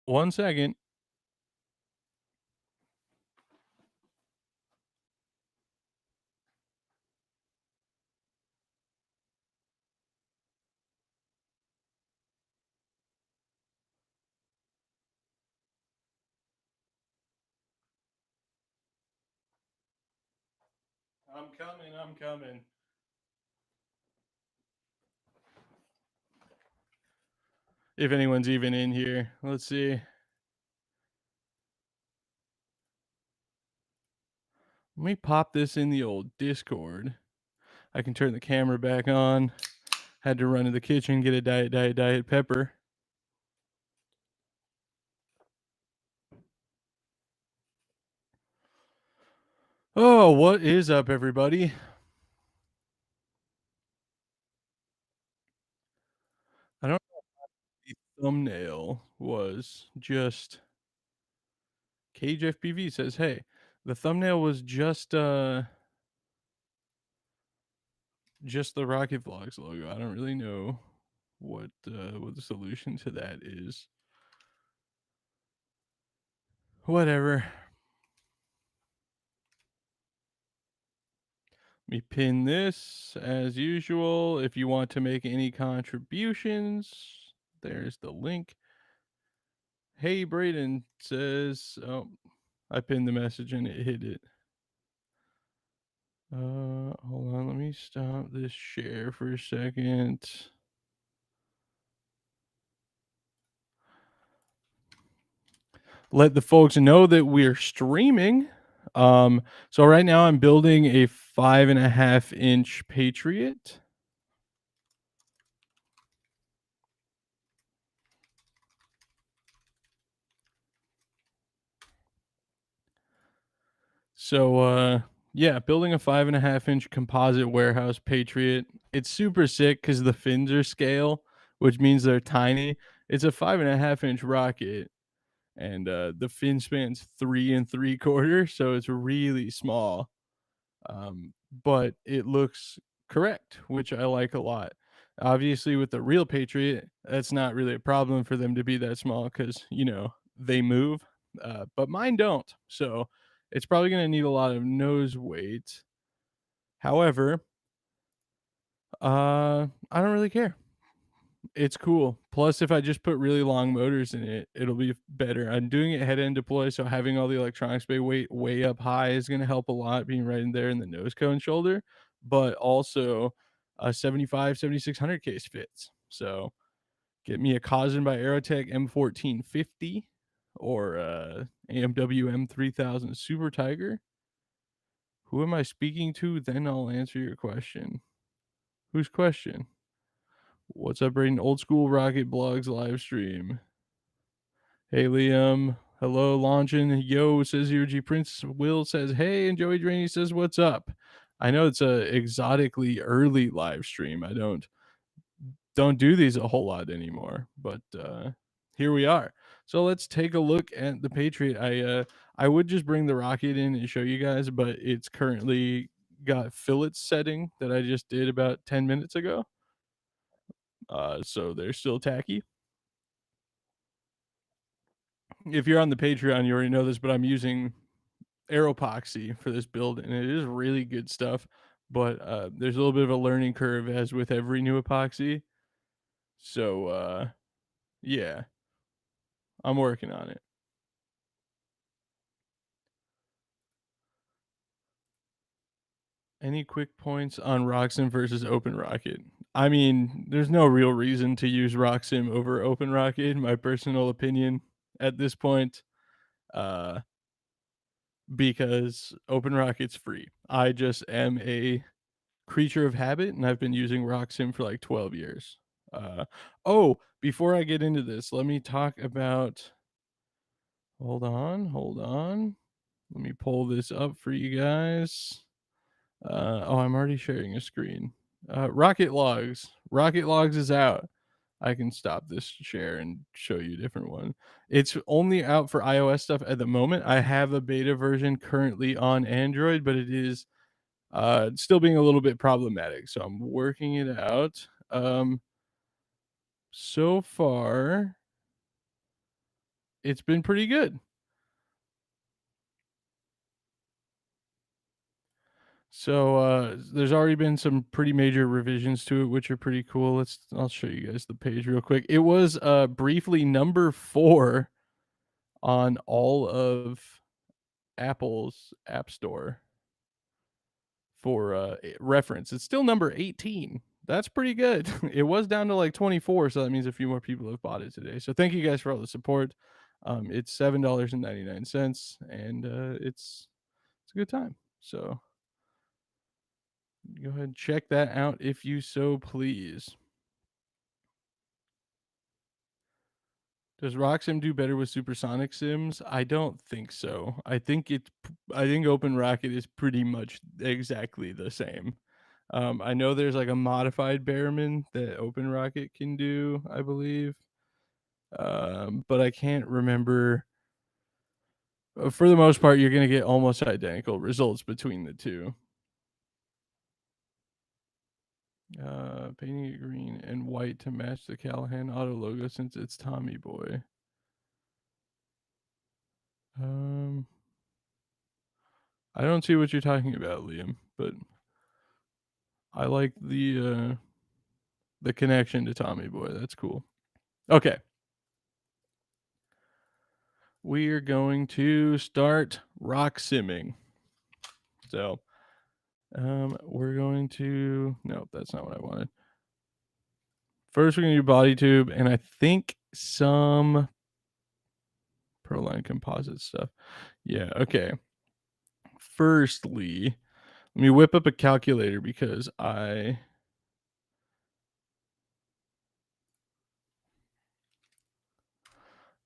One second. I'm coming. I'm coming. If anyone's even in here, let's see. Let me pop this in the old Discord. I can turn the camera back on. Had to run to the kitchen, get a diet pepper. Oh, what is up, everybody? I don't know if the thumbnail was just Cage FPV says, hey, the thumbnail was just the Rocket Vlogs logo. I don't really know what the solution to that is. Whatever. Let me pin this as usual. If you want to make any contributions, there's the link. Hey, Braden says, oh, I pinned the message and it hit it. Hold on, let me stop this share for a second. Let the folks know that we're streaming. So right now I'm building a 5.5-inch Patriot. So yeah, building a 5.5-inch composite warehouse Patriot. It's super sick because the fins are scale, which means they're tiny. It's a 5.5-inch rocket, and the fin span's 3 3/4, so it's really small. But it looks correct, which I like a lot. Obviously, with the real Patriot, that's not really a problem for them to be that small because, they move, but mine don't. So it's probably going to need a lot of nose weight. However, I don't really care. It's cool. Plus, if I just put really long motors in it, it'll be better. I'm doing it head end deploy, so having all the electronics bay way up high is going to help a lot, being right in there in the nose cone shoulder. But also, a 75 7600 case fits. So get me a Cosm by Aerotech M1450 or AMW M3000 Super Tiger. Who am I speaking to? Then I'll answer your question. Whose question? What's up, Braden? Old School Rocket Blogs live stream. Hey, Liam. Hello, Longin. Yo, says UG Prince. Will says, hey, and Joey Draney says, what's up? I know it's a exotically early live stream. I don't do these a whole lot anymore, but here we are. So let's take a look at the Patriot. I would just bring the rocket in and show you guys, but it's currently got fillet setting that I just did about 10 minutes ago. So they're still tacky. If you're on the Patreon, you already know this, but I'm using Aeropoxy for this build, and it is really good stuff. But there's a little bit of a learning curve, as with every new epoxy. So yeah, I'm working on it. Any quick points on Rocksim versus Open Rocket? I mean, there's no real reason to use Rocksim over Open Rocket, in my personal opinion, at this point. Uh, because Open Rocket's free. I just am a creature of habit, and I've been using Rocksim for like 12 years. Before I get into this, let me talk about. Hold on. Let me pull this up for you guys. I'm already sharing a screen. Rocket Logs. Rocket Logs is out. I can stop this share and show you a different one. It's only out for iOS stuff at the moment. I have a beta version currently on Android, but it is still being a little bit problematic. So I'm working it out. So far, it's been pretty good. So, there's already been some pretty major revisions to it, which are pretty cool. I'll show you guys the page real quick. It was, briefly number 4 on all of Apple's App Store for, reference. It's still number 18. That's pretty good. It was down to, like, 24, so that means a few more people have bought it today. So thank you guys for all the support. It's $7.99, and, it's a good time. So go ahead and check that out if you so please. Does Rocksim do better with supersonic sims? I don't think so. I think Open Rocket is pretty much exactly the same. I know there's like a modified Bearman that Open Rocket can do, I believe. But I can't remember. For the most part, you're gonna get almost identical results between the two. Painting it green and white to match the Callahan auto logo since it's Tommy Boy. Um, I don't see what you're talking about, Liam, but I like the connection to Tommy Boy. That's cool. Okay. We are going to start rock simming. So, we're going to nope, that's not what I wanted. First, we're gonna do body tube, and I think some Proline composite stuff. Yeah, okay. Firstly, let me whip up a calculator because I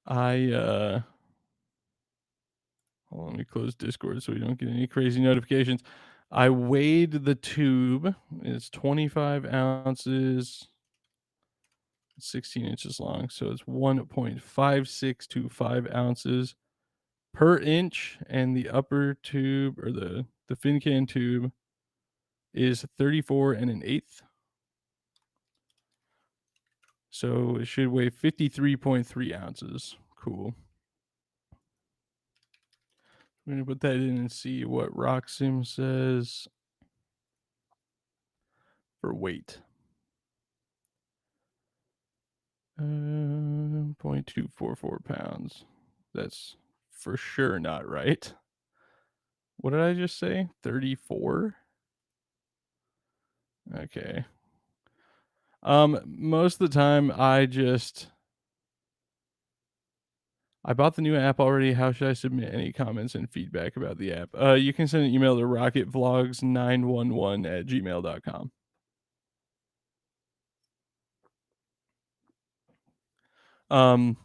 hold on, let me close Discord so we don't get any crazy notifications. I weighed the tube. It's 25 ounces, 16 inches long. So it's 1.5625 ounces per inch. And the upper tube or the fin can tube is 34 and an eighth. So it should weigh 53.3 ounces. Cool. I'm going to put that in and see what Rocksim says for weight. 0.244 pounds. That's for sure not right. What did I just say? 34? Okay. Most of the time I bought the new app already. How should I submit any comments and feedback about the app? You can send an email to rocketvlogs911@gmail.com.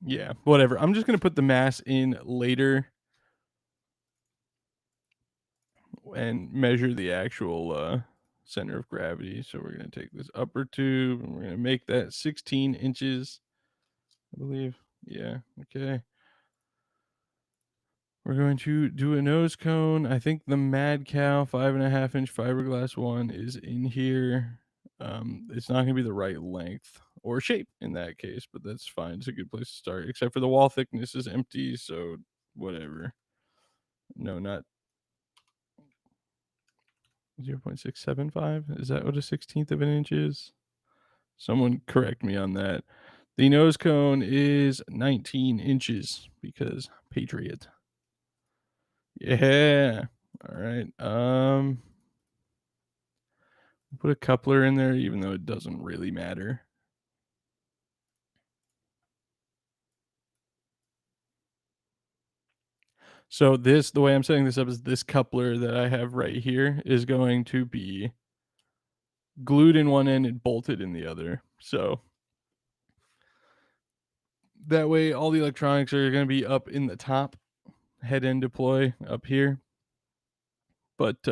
Yeah, whatever. I'm just gonna put the mass in later and measure the actual center of gravity. So we're gonna take this upper tube and we're gonna make that 16 inches, I believe. Yeah, okay. We're going to do a nose cone. I think the Mad Cow 5.5-inch fiberglass one is in here. It's not gonna be the right length or shape in that case, but that's fine. It's a good place to start, except for the wall thickness is empty, so whatever. No, not 0.675. Is that what a 16th of an inch is? Someone correct me on that. The nose cone is 19 inches because Patriot. Yeah. All right. Put a coupler in there, even though it doesn't really matter. So the way I'm setting this up is this coupler that I have right here is going to be glued in one end and bolted in the other. So that way all the electronics are going to be up in the top, head end deploy up here. But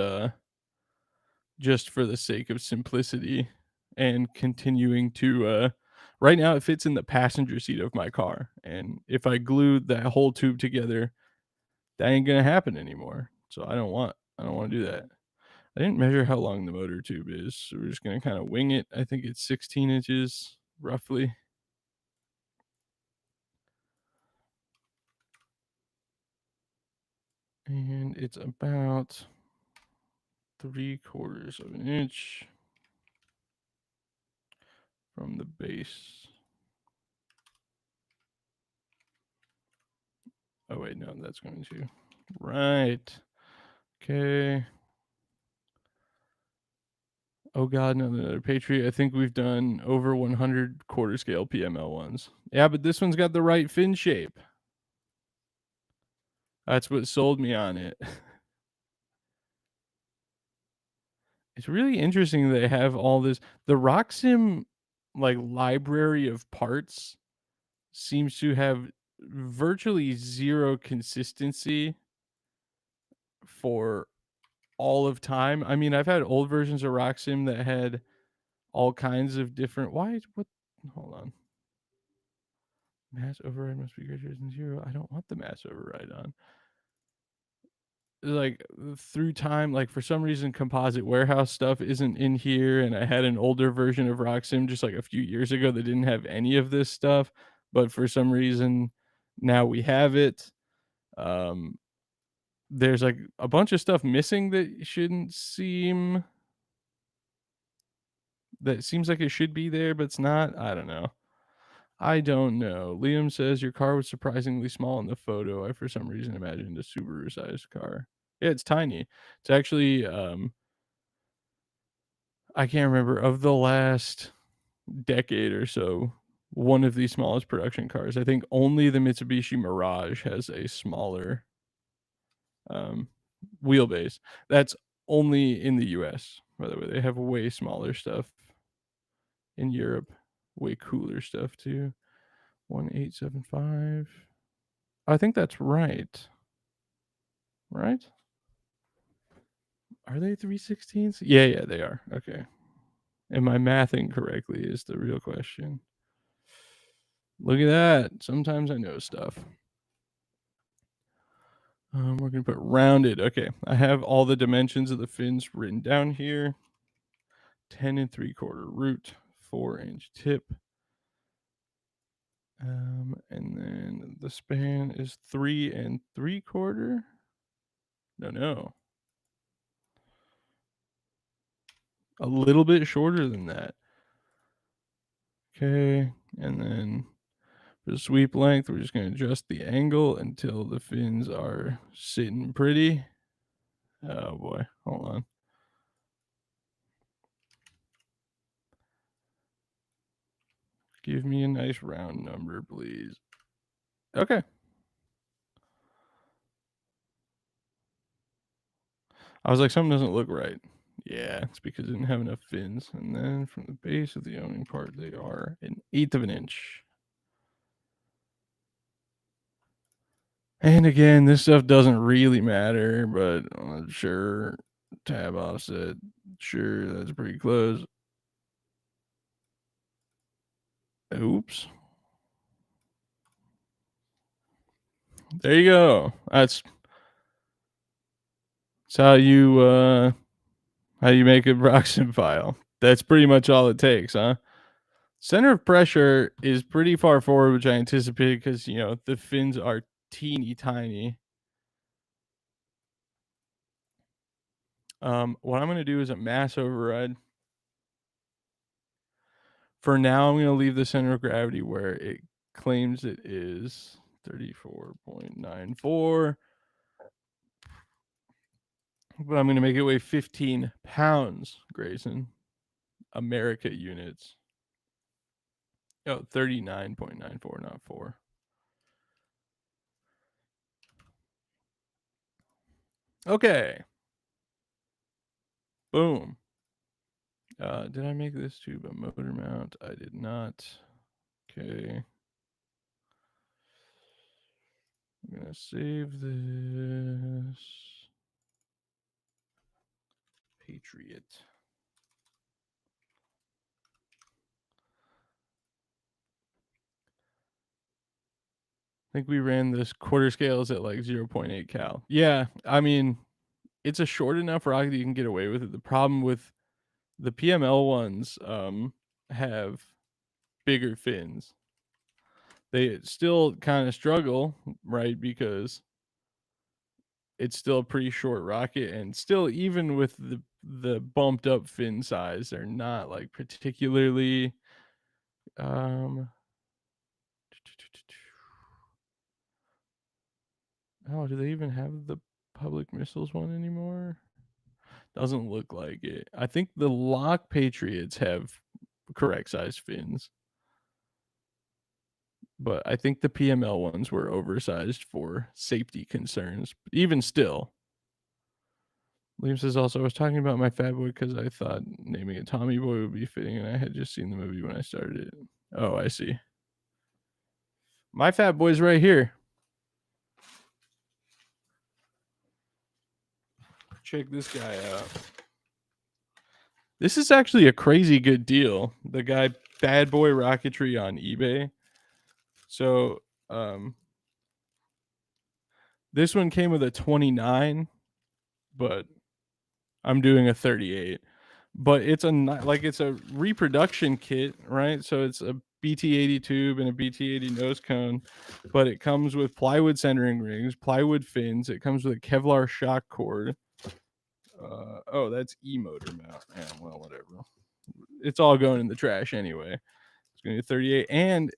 just for the sake of simplicity and continuing to right now it fits in the passenger seat of my car, and if I glued that whole tube together, that ain't gonna happen anymore. So I don't want to do that. I didn't measure how long the motor tube is, so we're just gonna kind of wing it. I think it's 16 inches roughly. And it's about 3/4 of an inch from the base. Oh wait, no, that's going to right. Okay. Oh god, another Patriot. I think we've done over 100 quarter scale PML ones. Yeah, but this one's got the right fin shape. That's what sold me on it. It's really interesting they have all this. The Rocksim like library of parts seems to have virtually zero consistency for all of time. I mean, I've had old versions of Rocksim that had all kinds of different. Why? What? Hold on. Mass override must be greater than 0. I don't want the mass override on. Like through time, like for some reason, composite warehouse stuff isn't in here, and I had an older version of Rocksim just like a few years ago that didn't have any of this stuff, but for some reason now we have it. Um, there's like a bunch of stuff missing that shouldn't seem that seems like it should be there, but it's not. I don't know. I don't know. Liam says your car was surprisingly small in the photo. I for some reason imagined a Subaru sized car. Yeah, it's tiny. It's actually I can't remember of the last decade or so, one of the smallest production cars. I think only the Mitsubishi Mirage has a smaller um wheelbase. That's only in the US, by the way. They have way smaller stuff in Europe. Way cooler stuff too. 1875. I think that's right. Right? Are they 3/16? Yeah, yeah, they are. Okay. Am I mathing correctly is the real question. Look at that. Sometimes I know stuff. We're going to put rounded. Okay. I have all the dimensions of the fins written down here. 10 3/4 root, 4-inch tip. And then the span is 3 3/4. No. A little bit shorter than that. Okay. And then for the sweep length, we're just going to adjust the angle until the fins are sitting pretty. Oh boy, hold on. Give me a nice round number, please. Okay. I was like, something doesn't look right. Yeah, it's because it didn't have enough fins. And then from the base of the owning part, they are 1/8 of an inch. And again, this stuff doesn't really matter, but sure. Tab offset. Sure, that's pretty close. Oops. There you go. That's how you make a Rocksim file. That's pretty much all it takes, huh? Center of pressure is pretty far forward, which I anticipated because the fins are teeny tiny. What I'm gonna do is a mass override. For now, I'm gonna leave the center of gravity where it claims it is 34.94. But I'm gonna make it weigh 15 pounds, Grayson. America units. Oh, 39.94, not 4. Okay. Boom. Did I make this tube a motor mount? I did not. Okay. I'm gonna save this. Patriot. I think we ran this quarter scales at like 0.8 cal. Yeah, I mean, it's a short enough rocket that you can get away with it. The problem with the PML ones have bigger fins. They still kind of struggle, right? Because it's still a pretty short rocket, and still even with the bumped up fin size, they're not like particularly um oh, do they even have the public missiles one anymore? Doesn't look like it. I think the Lock Patriots have correct size fins, but I think the PML ones were oversized for safety concerns. Even still, Liam says also, I was talking about my Fat Boy because I thought naming it Tommy Boy would be fitting, and I had just seen the movie when I started it. Oh, I see. My Fat Boy's right here. Check this guy out. This is actually a crazy good deal. The guy Bad Boy Rocketry on eBay. So, this one came with a 29, but I'm doing a 38. But it's it's a reproduction kit, right? So it's a BT80 tube and a BT80 nose cone, but it comes with plywood centering rings, plywood fins. It comes with a Kevlar shock cord. Oh, that's e-motor mount. Yeah, well, whatever. It's all going in the trash anyway. It's going to be 38 and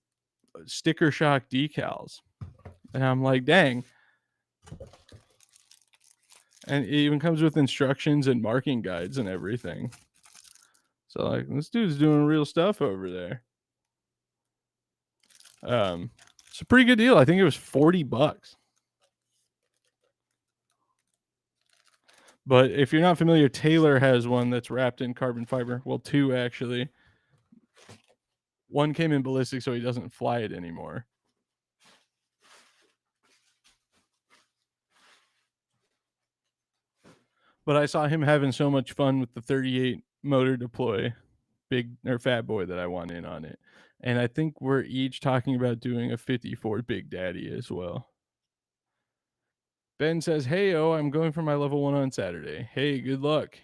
sticker shock decals. And I'm like, dang. And it even comes with instructions and marking guides and everything. So like this dude's doing real stuff over there. It's a pretty good deal. I think it was $40. But if you're not familiar, Taylor has one that's wrapped in carbon fiber. Well, two actually. One came in ballistic, so he doesn't fly it anymore. But I saw him having so much fun with the 38 motor deploy, big or Fat Boy, that I want in on it. And I think we're each talking about doing a 54 Big Daddy as well. Ben says, "Hey, I'm going for my level 1 on Saturday. Hey, good luck.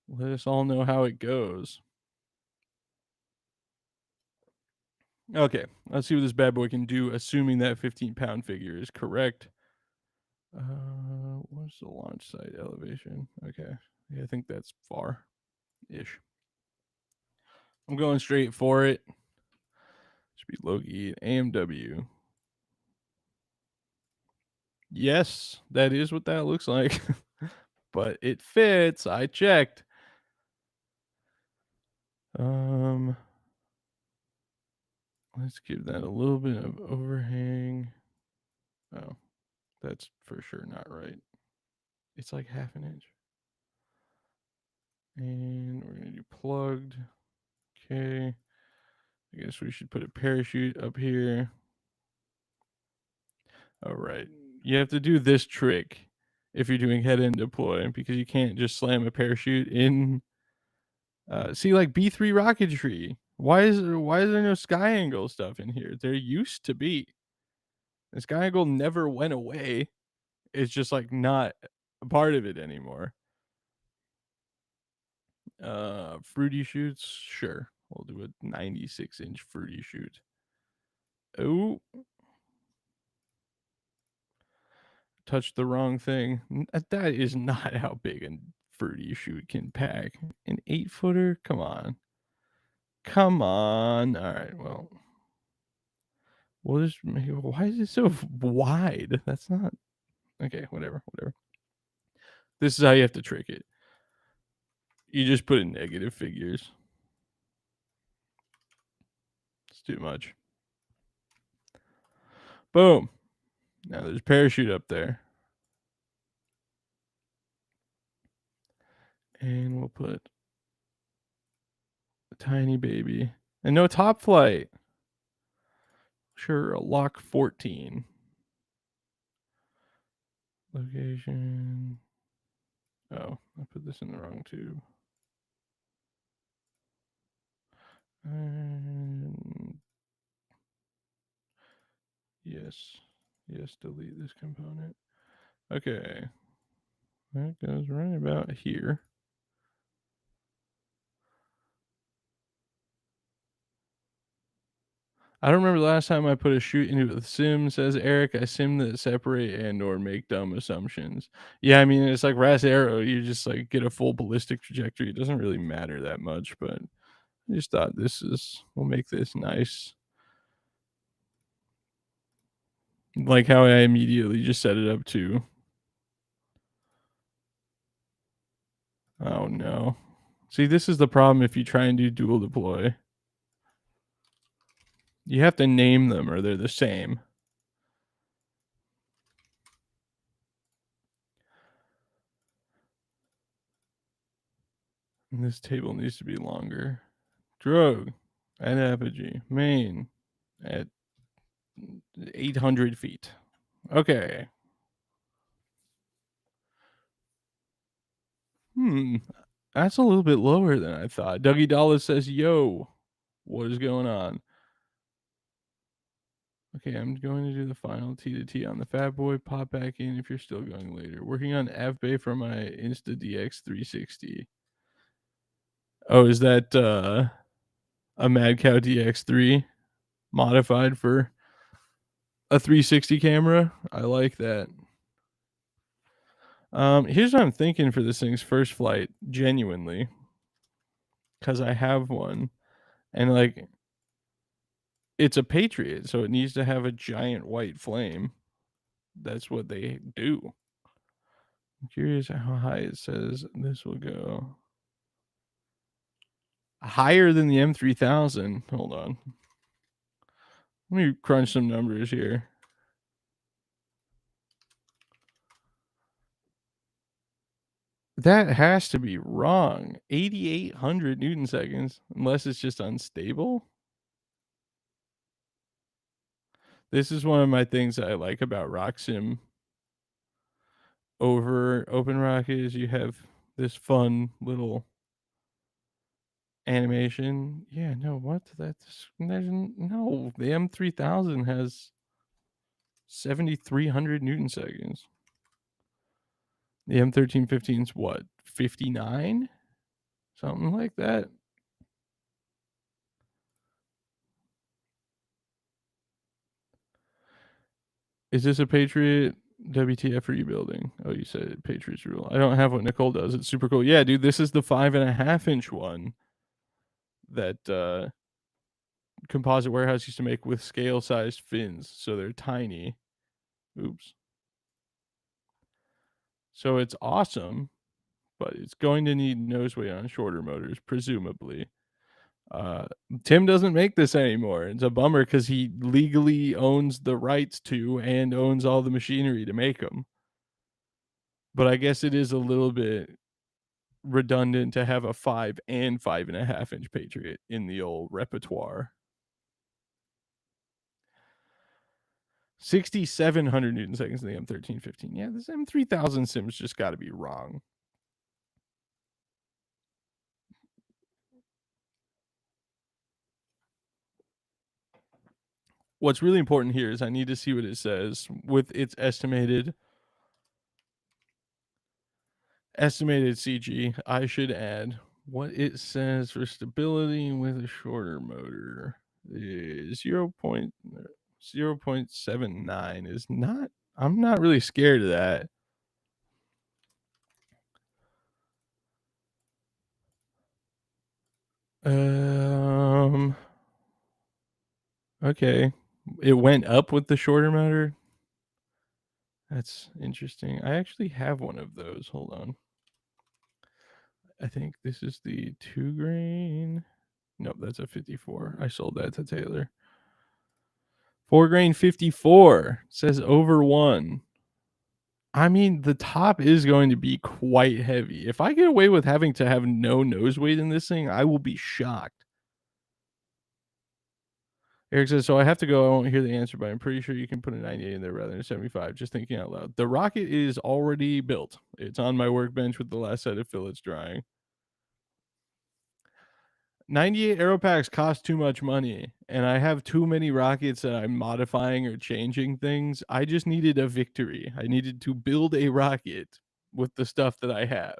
Let us all know how it goes." Okay, let's see what this bad boy can do, assuming that 15-pound figure is correct. What's the launch site elevation? Okay, yeah, I think that's far-ish. I'm going straight for it. Should be Loki AMW. Yes, that is what that looks like. But it fits. I checked. Let's give that a little bit of overhang. Oh, that's for sure not right. It's like half an inch. And we're gonna do plugged. Okay. I guess we should put a parachute up here. All right. You have to do this trick if you're doing head end deploy because you can't just slam a parachute in. See, like B3 rocketry. Why is there no sky angle stuff in here? There used to be. The sky angle never went away. It's just like not a part of it anymore. Fruity shoots, sure. We'll do a 96-inch fruity shoot. Oh, touched the wrong thing. That is not how big a fruity shoot can pack. An 8-footer? Come on. Come on. All right, well. We'll just make it, why is it so wide? That's not okay, whatever. This is how you have to trick it. You just put in negative figures. It's too much. Boom. Now there's a parachute up there. And we'll put a tiny baby. And no top flight. Sure, a lock 14. Location. Oh, I put this in the wrong tube. And yes. Yes, delete this component. Okay. That goes right about here. I don't remember the last time I put a shoot into the sim, says Eric. I sim that separate and or make dumb assumptions. Yeah, I mean, it's like Ras Arrow, you just, like, get a full ballistic trajectory. It doesn't really matter that much, but I just thought we'll make this nice. Like how I immediately just set it up to. Oh, no. See, this is the problem if you try and do dual deploy. You have to name them or they're the same. And this table needs to be longer. Drogue at apogee. Main at 800 feet. Okay. That's a little bit lower than I thought. Dougie Dollar says, yo, what is going on? Okay, I'm going to do the final T to T on the Fat Boy. Pop back in if you're still going later. Working on FBay for my Insta DX 360. Oh, is that a Mad Cow DX3 modified for a 360 camera? I like that. Here's what I'm thinking for this thing's first flight, genuinely, because I have one, and like it's a Patriot, so it needs to have a giant white flame. That's what they do. I'm curious how high it says this will go. Higher than the M3000. Hold on. Let me crunch some numbers here. That has to be wrong. 8,800 Newton seconds, unless it's just unstable. This is one of my things that I like about Rocksim over OpenRocket is you have this fun little animation. Yeah, no, what? There's no. The M3000 has 7,300 Newton seconds. The M1315's what? 59? Something like that. Is this a Patriot? WTF are you building? Oh, you said Patriots rule. I don't have what Nicole does. It's super cool. Yeah, dude, this is the 5.5-inch one that Composite Warehouse used to make with scale sized fins. So they're tiny. Oops. So it's awesome, but it's going to need nose weight on shorter motors, presumably. Tim doesn't make this anymore. It's a bummer because he legally owns the rights to and owns all the machinery to make them. But I guess it is a little bit redundant to have a 5 and 5.5-inch Patriot in the old repertoire. 6,700 Newton seconds in the M1315. Yeah, this M3000 sim's just got to be wrong. What's really important here is I need to see what it says with its estimated CG. I should add what it says for stability with a shorter motor is 0.79 is not. I'm not really scared of that. Okay. It went up with the shorter motor. That's interesting. I actually have one of those. Hold on. I think this is the 2 grain. Nope, that's a 54. I sold that to Taylor. 4 grain 54 says over 1. I mean, the top is going to be quite heavy. If I get away with having to have no nose weight in this thing, I will be shocked. Eric says, so I have to go. I won't hear the answer, but I'm pretty sure you can put a 98 in there rather than a 75. Just thinking out loud. The rocket is already built. It's on my workbench with the last set of fillets drying. 98 aero packs cost too much money, and I have too many rockets that I'm modifying or changing things. I just needed a victory. I needed to build a rocket with the stuff that I have.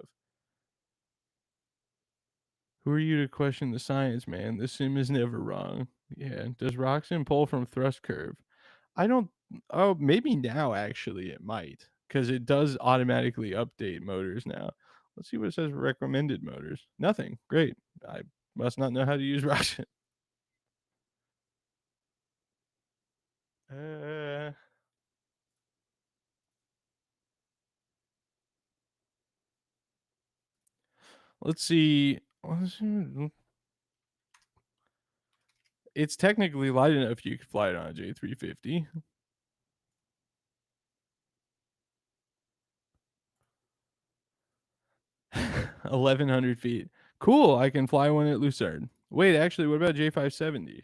Who are you to question the science, man? This sim is never wrong. Yeah, does Roxim pull from thrust curve? I don't. Oh, maybe now actually it might, because it does automatically update motors now. Let's see what it says for recommended motors. Nothing. Great. I must not know how to use Roxim. Uh, let's see. It's technically light enough you could fly it on a J350. 1,100 feet. Cool. I can fly one at Lucerne. Wait, actually, what about J570?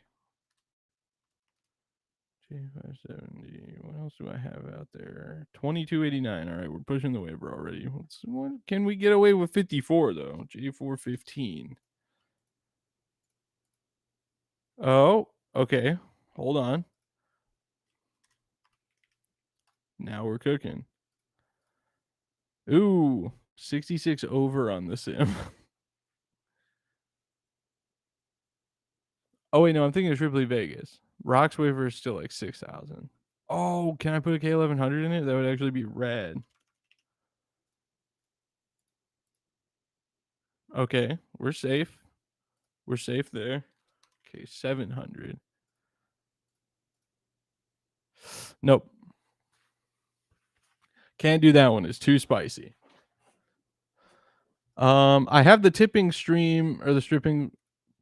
J570. What else do I have out there? 2289. All right, we're pushing the waiver already. What can we get away with 54 though? J415. Oh, okay. Hold on. Now we're cooking. Ooh, 66 over on the sim. Oh wait, no, I'm thinking of Ripley Vegas. Rocks waiver is still like 6,000. Oh, can I put a K1100 in it? That would actually be rad. Okay, we're safe. We're safe there. Okay, 700. Nope. Can't do that one. It's too spicy. I have the tipping stream or the stripping.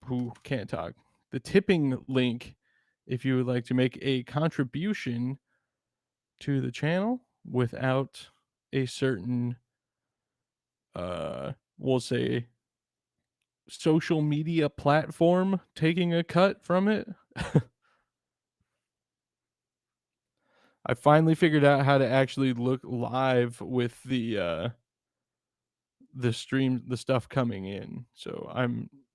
Who can't talk? The tipping link, if you would like to make a contribution to the channel without a certain, we'll say, social media platform taking a cut from it. I finally figured out how to actually look live with the stream, the stuff coming in. So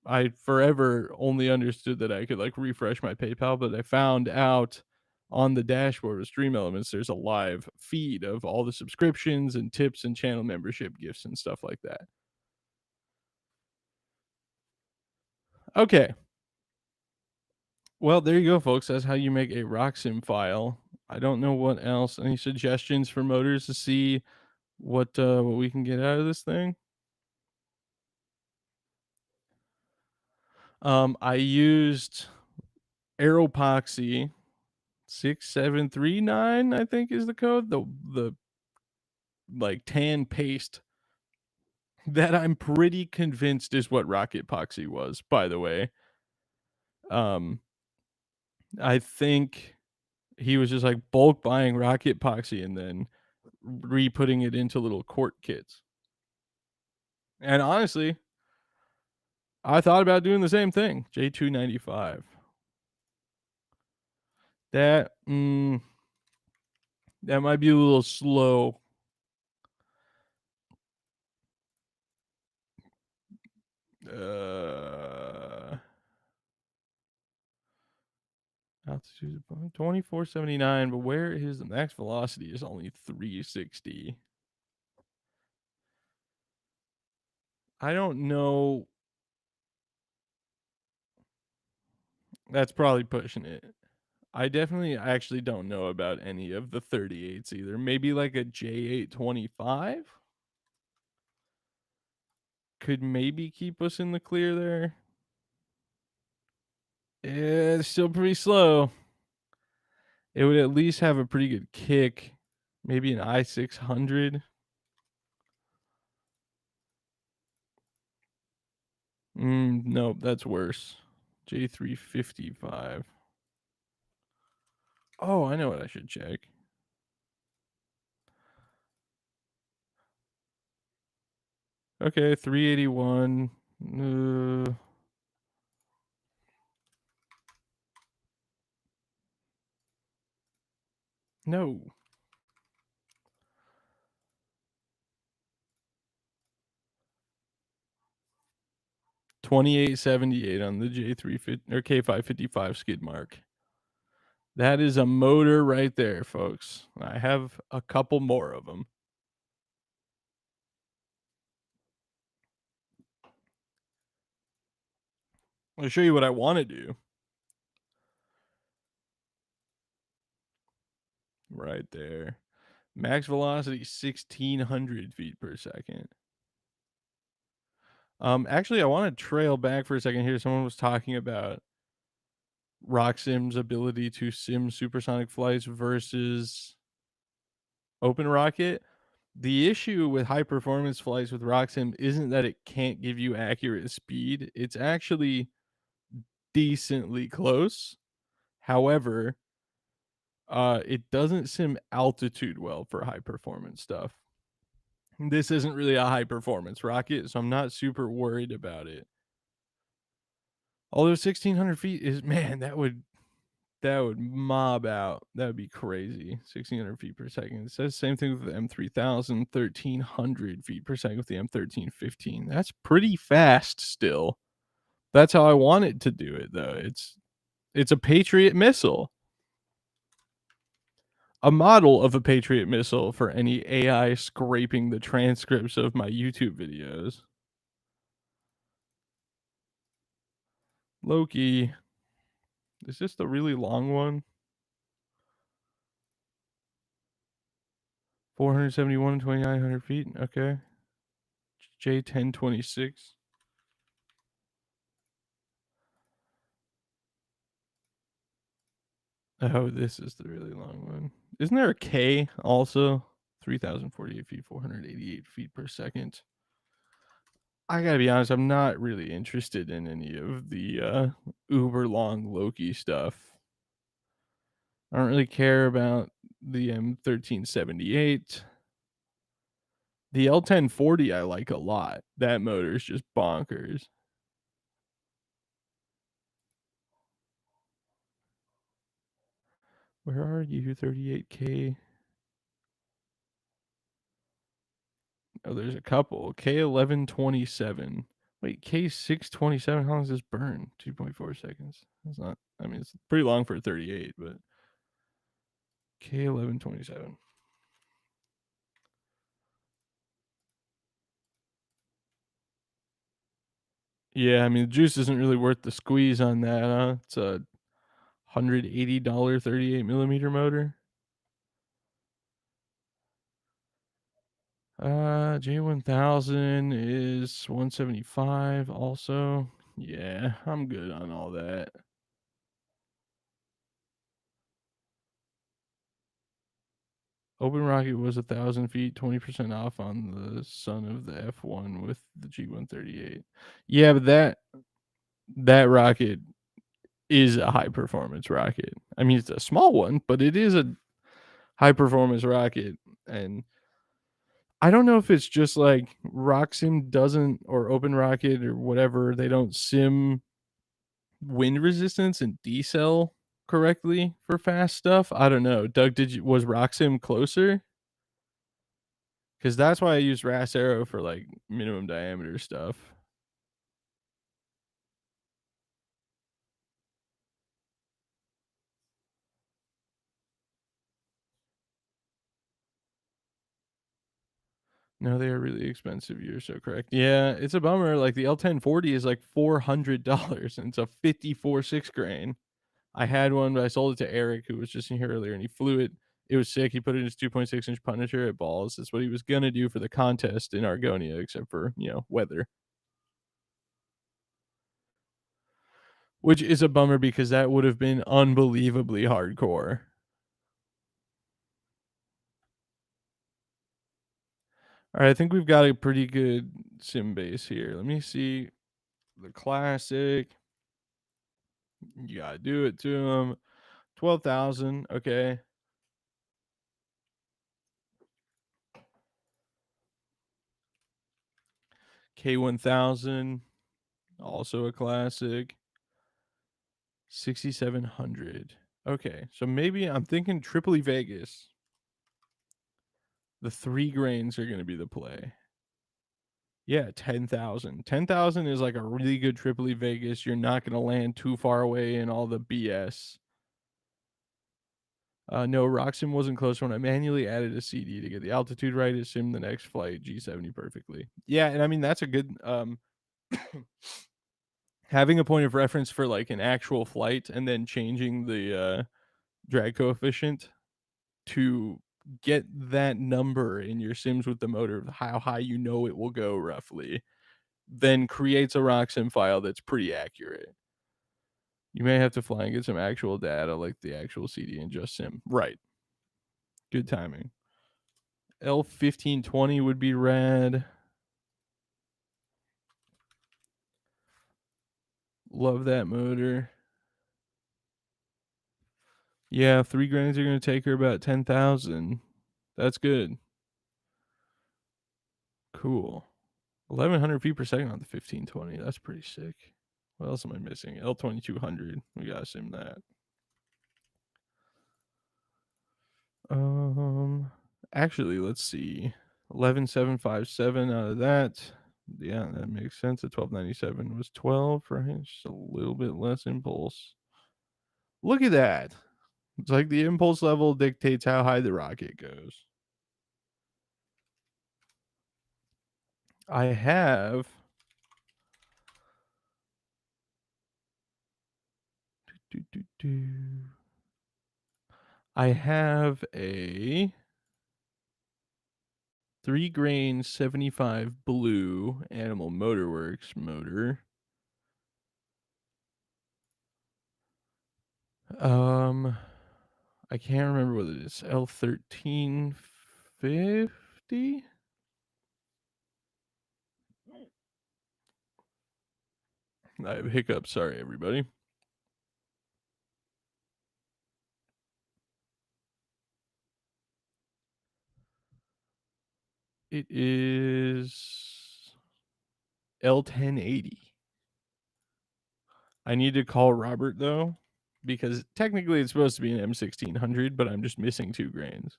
I forever only understood that I could like refresh my PayPal, but I found out on the dashboard of Stream Elements there's a live feed of all the subscriptions and tips and channel membership gifts and stuff like that. Okay. Well, there you go, folks. That's how you make a Rocksim file. I don't know what else. Any suggestions for motors to see what we can get out of this thing? I used Aeropoxy 6739, I think is the code. The like tan paste that I'm pretty convinced is what Rocket Poxy was, by the way. Um I think he was just like bulk buying Rocket Poxy and then re-putting it into little quart kits. And honestly, I thought about doing the same thing. J295. That that might be a little slow. Uh Altitude 2479, but where is the max velocity is only 360. I don't know. That's probably pushing it. I definitely actually don't know about any of the 38s either. Maybe like a J825 could maybe keep us in the clear there. It's still pretty slow. It would at least have a pretty good kick. Maybe an I600. Nope, that's worse. J355. Oh, I know what I should check. Okay, 381. No. 2878 on the J350 or K555 skid mark. That is a motor right there, folks. I have a couple more of them. I'll show you what I want to do. right there. Max velocity 1,600 feet per second. Actually, I want to trail back for a second here. Someone was talking about Rocksim's ability to sim supersonic flights versus Open Rocket. The issue with high performance flights with Rocksim isn't that it can't give you accurate speed. It's actually decently close. However, it doesn't sim altitude well for high performance stuff. This isn't really a high performance rocket, so I'm not super worried about it. Although 1,600 feet is, man, that would mob out. That would be crazy. 1,600 feet per second. It says same thing with the M3000, 1,300 feet per second with the M1315. That's pretty fast still. That's how I want it to do it though. It's a Patriot missile. A model of a Patriot missile for any AI scraping the transcripts of my YouTube videos. Loki. Is this the really long one? 471 and 2,900 feet. Okay. J1026. Oh, this is the really long one. Isn't there a K also? 3,048 feet, 488 feet per second. I gotta be honest, I'm not really interested in any of the uber long Loki stuff. I don't really care about the M1378. The L1040 I like a lot. That motor is just bonkers. Where are you? 38K. Oh, there's a couple. K1127. Wait, K627. How long does this burn? 2.4 seconds. That's not, I mean, it's pretty long for a 38, but K1127. Yeah, I mean, the juice isn't really worth the squeeze on that, huh? It's a $180 38 millimeter motor. J1000 is 175 also. Yeah, I'm good on all that. Open Rocket was 1,000 feet, 20% off on the son of the F1 with the G138. Yeah, but that rocket is a high performance rocket. I mean, it's a small one, but it is a high performance rocket. And I don't know if it's just like Rocksim doesn't, or Open Rocket or whatever, they don't sim wind resistance and decel correctly for fast stuff. I don't know. Doug, was Rocksim closer? Because that's why I use RAS Arrow for like minimum diameter stuff. No, they are really expensive. You're so correct. Yeah, it's a bummer. Like the L1040 is like $400 and it's a 54 6 grain. I had one, but I sold it to Eric, who was just in here earlier, and he flew it. It was sick. He put it in his 2.6-inch Punisher at balls. That's what he was gonna do for the contest in Argonia, except for weather, which is a bummer because that would have been unbelievably hardcore. All right, I think we've got a pretty good sim base here. Let me see the classic. You gotta do it to him. 12,000. Okay. K1000, also a classic. 6,700. Okay, so maybe I'm thinking Tripoli Vegas. The 3 grains are going to be the play. Yeah, 10,000. 10,000 is like a really good Tripoli Vegas. You're not going to land too far away in all the BS. No, Rocksim wasn't close when I manually added a CD to get the altitude right. It simmed the next flight G70 perfectly. Yeah, and I mean that's a good having a point of reference for like an actual flight and then changing the drag coefficient to get that number in your sims with the motor of how high you know it will go roughly, then creates a Rocksim file that's pretty accurate. You may have to fly and get some actual data like the actual CD and just sim. Right. Good timing. L1520 would be rad. Love that motor. Yeah, 3 grands are gonna take her about 10,000. That's good. Cool. 1,100 feet per second on the 1520. That's pretty sick. What else am I missing? L2200. We gotta sim that. Actually, let's see. 11757 out of that. Yeah, that makes sense. The 1297 was 12, right? Just a little bit less impulse. Look at that. It's like the impulse level dictates how high the rocket goes. I have I have a 3 grain 75 blue Animal Motorworks motor. I can't remember what it is. L1350? I have hiccups. Sorry, everybody. It is L1080. I need to call Robert though, because technically it's supposed to be an M1600, but I'm just missing 2 grains.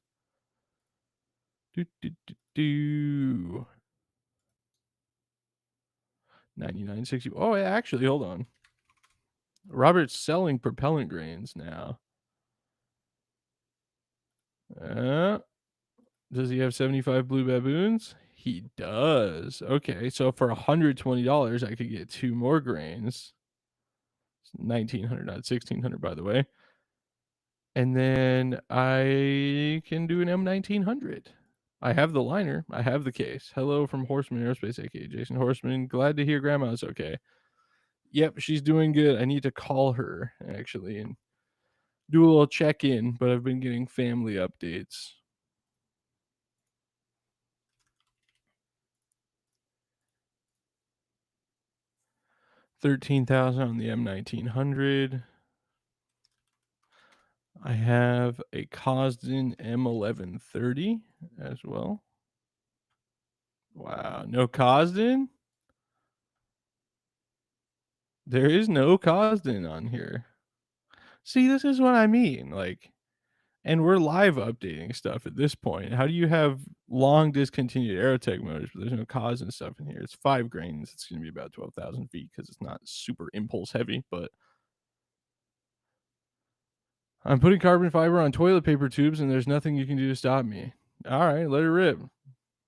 Do, do, do, do. 9960. Oh, yeah, actually, hold on. Robert's selling propellant grains now. Does he have 75 blue baboons? He does. Okay, so for $120, I could get 2 more grains. 1900, not 1600, by the way. And then I can do an M1900. I have the liner. I have the case. Hello from Horseman Aerospace, aka Jason Horseman. Glad to hear Grandma's okay. Yep, she's doing good. I need to call her actually and do a little check in, but I've been getting family updates. $13,000 on the M1900. I have a Cosden M1130 as well. Wow, no Cosden? There is no Cosden on here. See, this is what I mean. Like, and we're live updating stuff at this point. How do you have long discontinued Aerotech motors, but there's no Cosden stuff in here? It's 5 grains. It's going to be about 12,000 feet because it's not super impulse heavy, but I'm putting carbon fiber on toilet paper tubes and there's nothing you can do to stop me. All right, let it rip.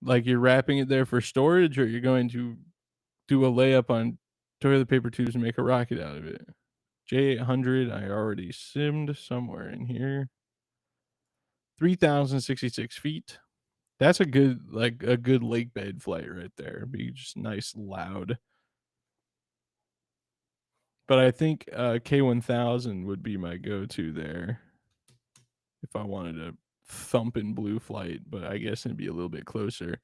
Like you're wrapping it there for storage, or you're going to do a layup on toilet paper tubes and make a rocket out of it. J800, I already simmed somewhere in here. 3,066 feet. That's a good, like a good lake bed flight right there. Be just nice, loud. But I think K1000 would be my go-to there if I wanted a thumping blue flight, but I guess it'd be a little bit closer.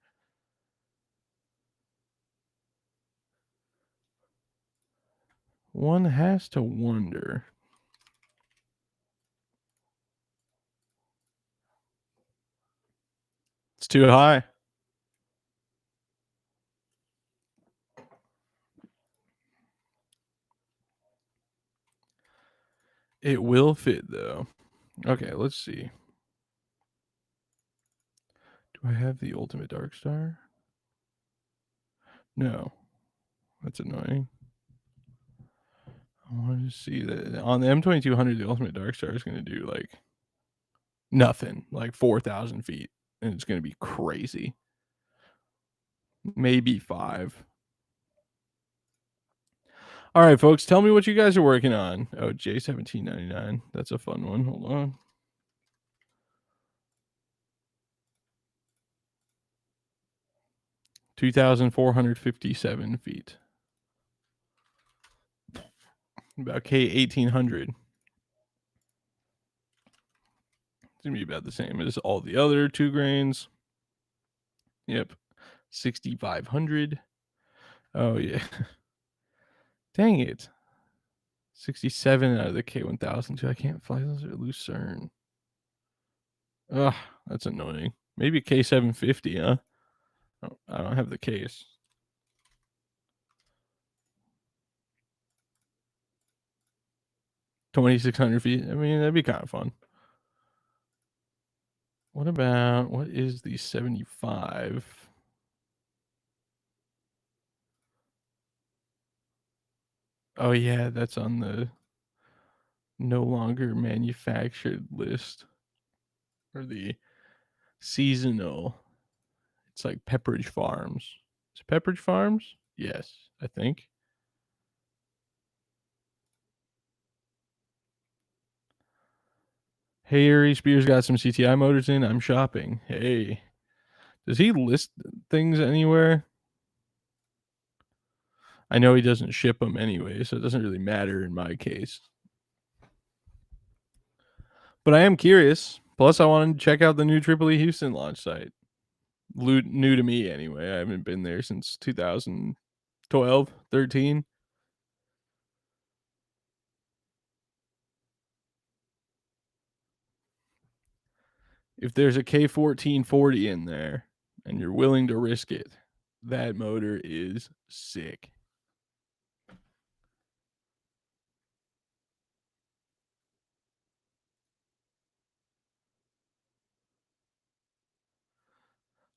One has to wonder. It's too high. It will fit though. Okay, let's see. Do I have the ultimate dark star? No. That's annoying. I want to see that on the M2200, the ultimate dark star is going to do like nothing, like 4,000 feet, and it's going to be crazy. Maybe 5. All right, folks, tell me what you guys are working on. Oh, J1799. That's a fun one. Hold on. 2,457 feet. About K 1800. It's gonna be about the same as all the other 2 grains. Yep, 6,500. Oh yeah, dang it. 67 out of the K1000 too. I can't fly those at Lucerne. Ugh, that's annoying. Maybe K750, huh? Oh, I don't have the case. 2,600 feet. I mean, that'd be kind of fun. What is the 75? Oh yeah, that's on the no longer manufactured list, or the seasonal. It's like Pepperidge Farms. Is it Pepperidge Farms? Yes, I think. Hey, Ari Spears got some CTI motors in. I'm shopping. Hey, does he list things anywhere? I know he doesn't ship them anyway, so it doesn't really matter in my case. But I am curious. Plus, I wanted to check out the new Triple E Houston launch site. New to me anyway. I haven't been there since 2012, 13. If there's a K1440 in there and you're willing to risk it, that motor is sick.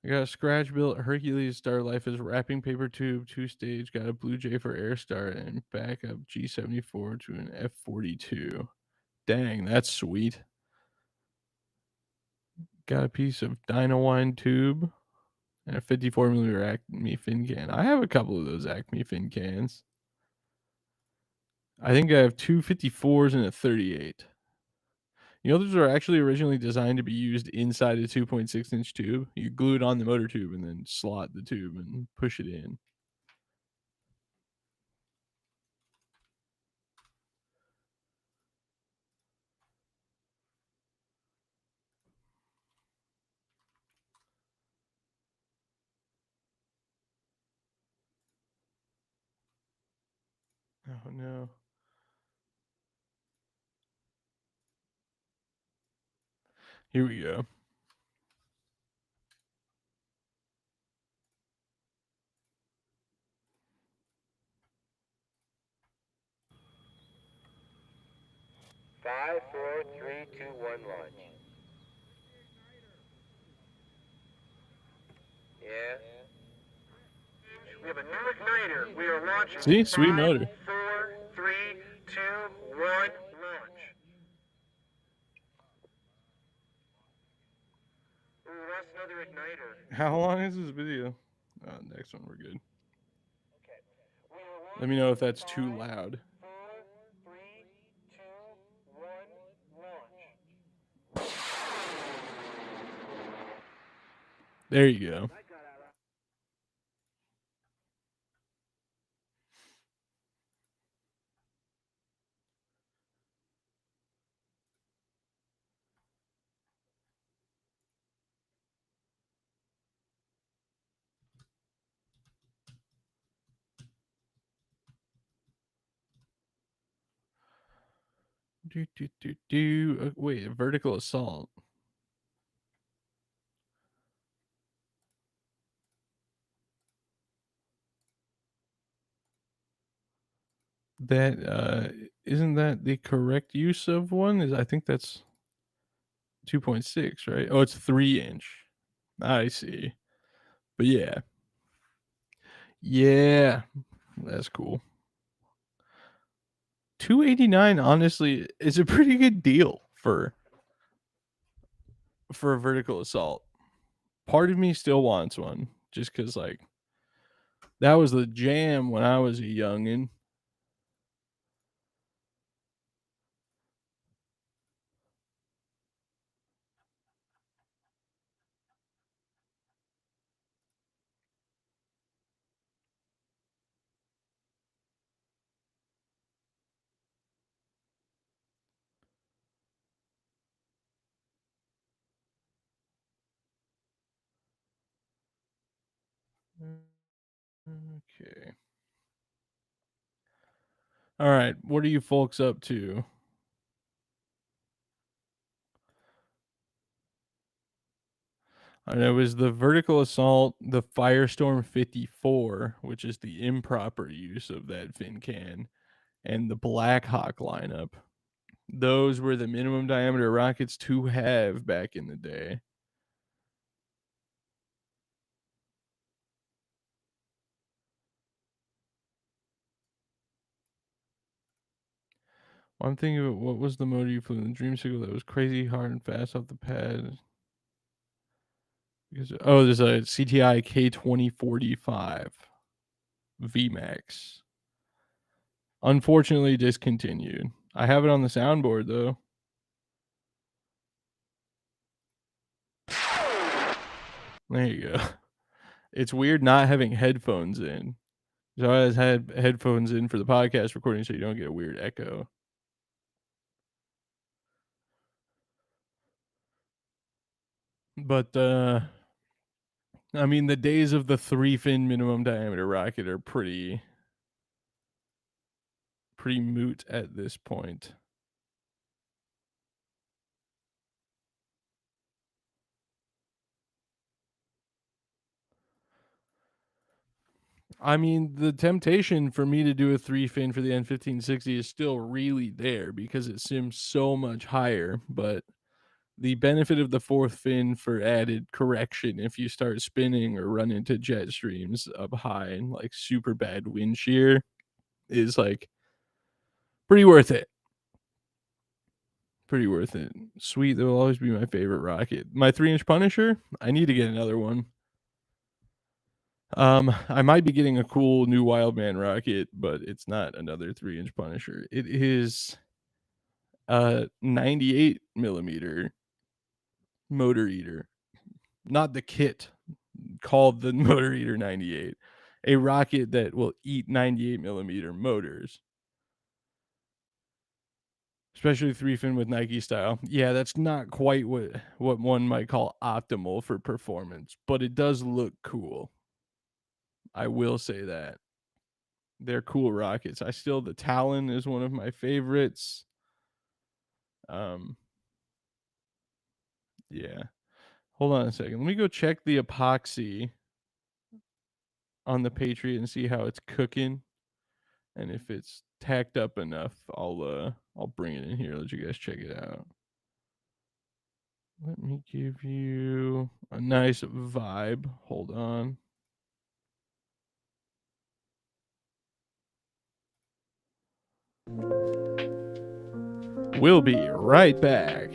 I got a scratch built Hercules Star Life as wrapping paper tube, 2-stage. Got a Blue Jay for air start and backup G74 to an F42. Dang, that's sweet. Got a piece of Dynawine tube and a 54mm Acme fin can. I have a couple of those Acme fin cans. I think I have two 54s and a 38. You know, those are actually originally designed to be used inside a 2.6-inch tube. You glue it on the motor tube and then slot the tube and push it in. Oh no. Here we go. Five, four, three, two, one, launch. Yeah. We have a new igniter. We are launching. See, sweet motor. 4, 3, 2, 1, launch. Ooh, that's another igniter. How long is this video? Next one, we're good. Okay. Let me know if that's too loud. 4, 3, 2, 1, launch. There you go. Wait, vertical assault. That isn't that the correct use of one? I think that's 2.6, right? Oh, it's 3-inch. I see. But yeah. Yeah. That's cool. 289 honestly is a pretty good deal for a vertical assault. Part of me still wants one just cuz like that was the jam when I was a youngin'. Okay. All right. What are you folks up to? And it was the vertical assault, the Firestorm 54, which is the improper use of that fin can, and the Black Hawk lineup. Those were the minimum diameter rockets to have back in the day. I'm thinking of what was the motor you flew in the Dreamsicle that was crazy hard and fast off the pad? Because, oh, there's a CTI K2045 VMAX. Unfortunately discontinued. I have it on the soundboard though. There you go. It's weird not having headphones in. So I always had headphones in for the podcast recording so you don't get a weird echo. But I mean the days of the 3-fin minimum diameter rocket are pretty moot at this point. I mean, the temptation for me to do a 3-fin for the N1560 is still really there because it sims so much higher, but the benefit of the 4th fin for added correction if you start spinning or run into jet streams up high and like super bad wind shear is like pretty worth it. Pretty worth it. Sweet, that will always be my favorite rocket. My 3-inch Punisher, I need to get another one. I might be getting a cool new Wildman rocket, but it's not another 3-inch Punisher. It is a 98 millimeter motor eater, not the kit called the Motor Eater 98, a rocket that will eat 98 millimeter motors, especially 3-fin with Nike style. Yeah, that's not quite what one might call optimal for performance, but it does look cool. I will say that. They're cool rockets. The Talon is one of my favorites. Um, yeah. Hold on a second. Let me go check the epoxy on the Patriot and see how it's cooking. And if it's tacked up enough, I'll bring it in here, let you guys check it out. Let me give you a nice vibe. Hold on. We'll be right back.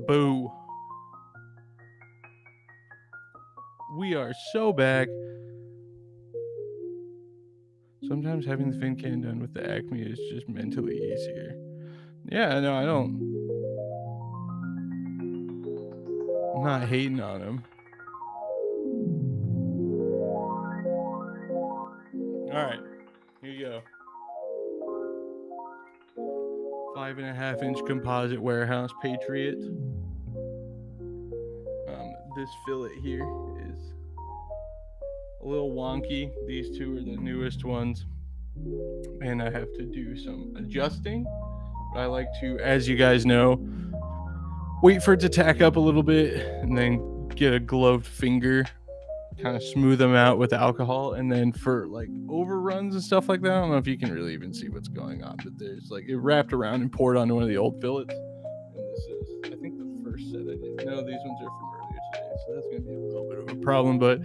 Boo. We are so back. Sometimes having the fin can done with the Acme is just mentally easier. Yeah, no, I don't. I'm not hating on him. All right, here you go. 5.5 inch composite warehouse Patriot. This fillet here is a little wonky. These two are the newest ones, and I have to do some adjusting. But I like to, as you guys know, wait for it to tack up a little bit and then get a gloved finger, kind of smooth them out with alcohol. And then for like overruns and stuff like that, I don't know if you can really even see what's going on, but there's like it wrapped around and poured onto one of the old fillets. And this is, I think, the first set I did. No, these ones are from earlier today, so that's gonna be a little bit of a problem. But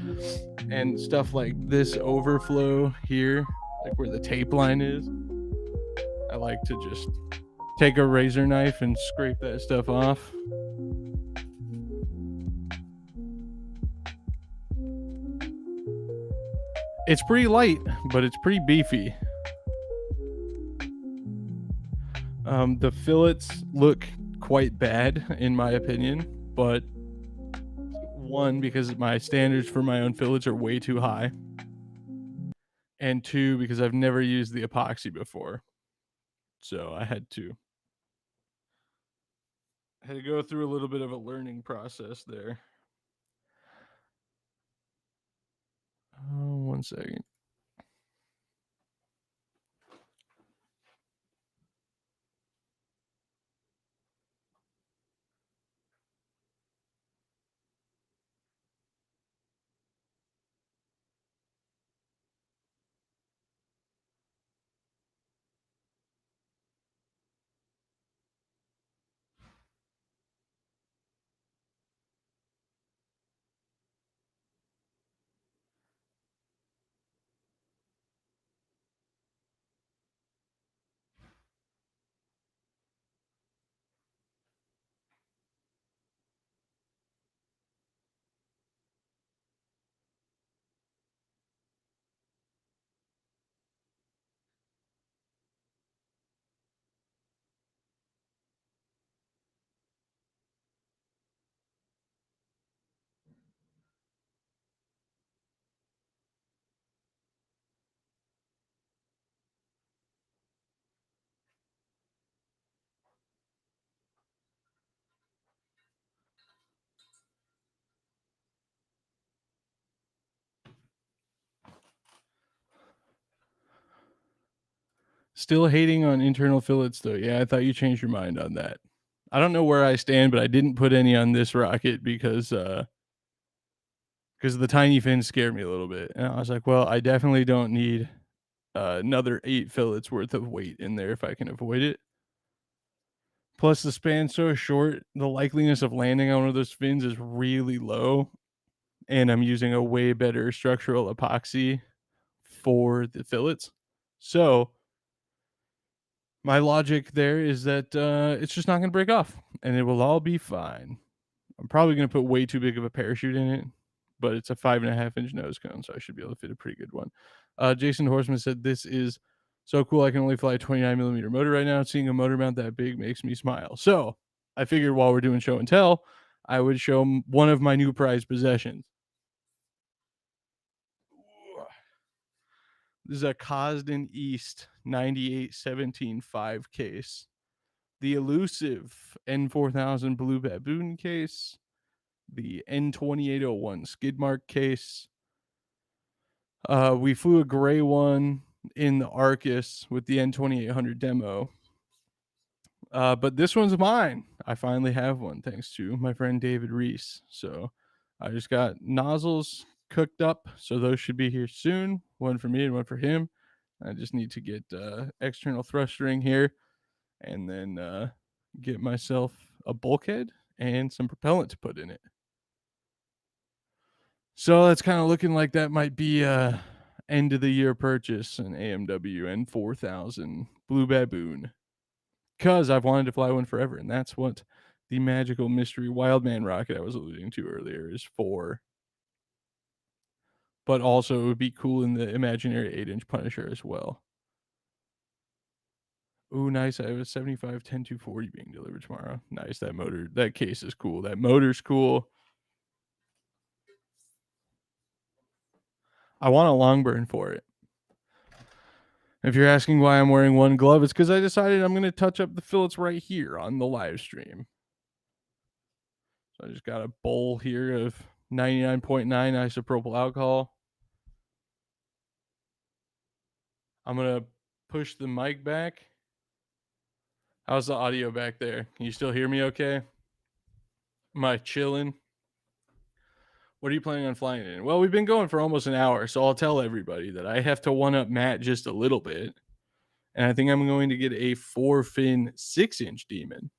and stuff like this overflow here, like where the tape line is, I like to just take a razor knife and scrape that stuff off. It's pretty light, but it's pretty beefy. The fillets look quite bad, in my opinion, but one, because my standards for my own fillets are way too high, and two, because I've never used the epoxy before, so I had to go through a little bit of a learning process there. One second. Still hating on internal fillets though. Yeah, I thought you changed your mind on that. I don't know where I stand, but I didn't put any on this rocket because the tiny fins scared me a little bit. And I was like, well, I definitely don't need another 8 fillets worth of weight in there if I can avoid it. Plus, the span's so short, the likeliness of landing on one of those fins is really low. And I'm using a way better structural epoxy for the fillets. So, my logic there is that it's just not going to break off and it will all be fine. I'm probably going to put way too big of a parachute in it, but it's a 5.5 inch nose cone, so I should be able to fit a pretty good one. Jason Horseman said, "This is so cool. I can only fly a 29mm motor right now. Seeing a motor mount that big makes me smile." So I figured while we're doing show and tell, I would show one of my new prized possessions. This is a Cosden East 9817 5 case. The elusive N4000 Blue Baboon case, the N2801 Skidmark case. We flew a gray one in the Arcus with the N2800 demo. But this one's mine. I finally have one thanks to my friend David Reese. So I just got nozzles cooked up. So those should be here soon. One for me and one for him. I just need to get external thrust ring here and then get myself a bulkhead and some propellant to put in it. So that's kind of looking like that might be a end of the year purchase, an AMW N4000 Blue Baboon, because I've wanted to fly one forever, and that's what The magical mystery Wildman rocket I was alluding to earlier is 4. But also it would be cool in the imaginary 8-inch Punisher as well. Ooh, nice. I have a 75 10240 being delivered tomorrow. Nice. That case is cool. That motor's cool. I want a long burn for it. If you're asking why I'm wearing one glove, it's because I decided I'm going to touch up the fillets right here on the live stream. So I just got a bowl here of 99.9 isopropyl alcohol. I'm going to push the mic back. How's the audio back there? Can you still hear me okay? Am I chilling? What are you planning on flying in? Well, we've been going for almost an hour, so I'll tell everybody that I have to one up Matt just a little bit. And I think I'm going to get a 4-fin 6-inch Demon.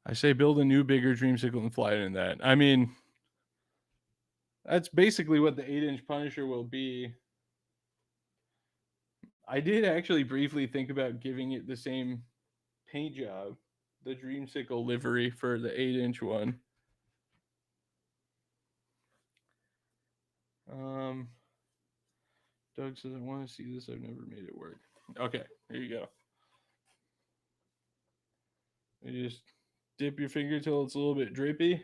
I say build a new, bigger Dreamsicle and fly it in that. I mean, that's basically what the 8-inch Punisher will be. I did actually briefly think about giving it the same paint job, the Dreamsicle livery for the 8-inch one. Doug says, I want to see this. I've never made it work. Okay, here you go. You just dip your finger till it's a little bit drippy.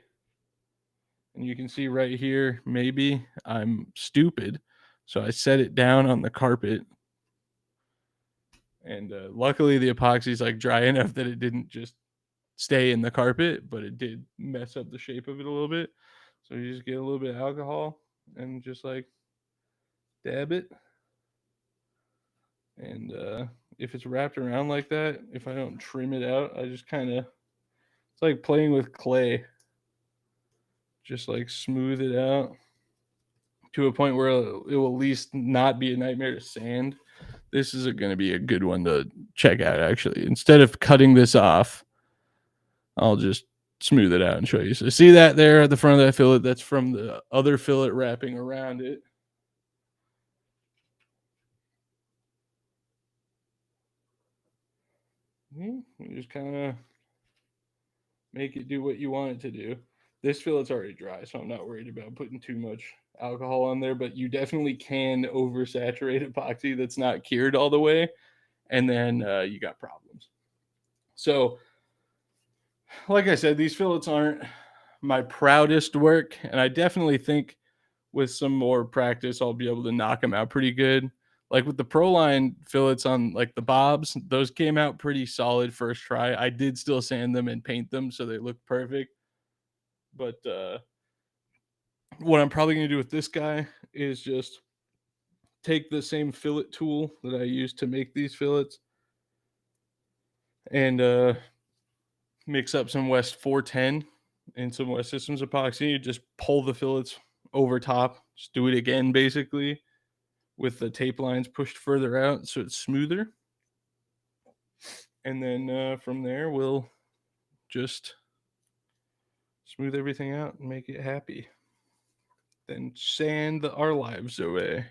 And you can see right here, maybe I'm stupid. So I set it down on the carpet. And luckily the epoxy is like dry enough that it didn't just stay in the carpet, but it did mess up the shape of it a little bit. So you just get a little bit of alcohol and just like dab it. And if it's wrapped around like that, if I don't trim it out, I just kind of, it's like playing with clay. Just like smooth it out to a point where it will at least not be a nightmare to sand. This is going to be a good one to check out, actually. Instead of cutting this off, I'll just smooth it out and show you. So see that there at the front of that fillet? That's from the other fillet wrapping around it. You just kind of make it do what you want it to do. This fillet's already dry, so I'm not worried about putting too much alcohol on there, but you definitely can oversaturate epoxy that's not cured all the way, and then you got problems. So, like I said, these fillets aren't my proudest work, and I definitely think with some more practice, I'll be able to knock them out pretty good. Like with the Proline fillets on like the bobs, those came out pretty solid first try. I did still sand them and paint them so they look perfect. But what I'm probably going to do with this guy is just take the same fillet tool that I used to make these fillets and mix up some West 410 and some West Systems epoxy. Just pull the fillets over top. Just do it again, basically, with the tape lines pushed further out so it's smoother. And then from there, we'll just smooth everything out and make it happy. Then sand our lives away,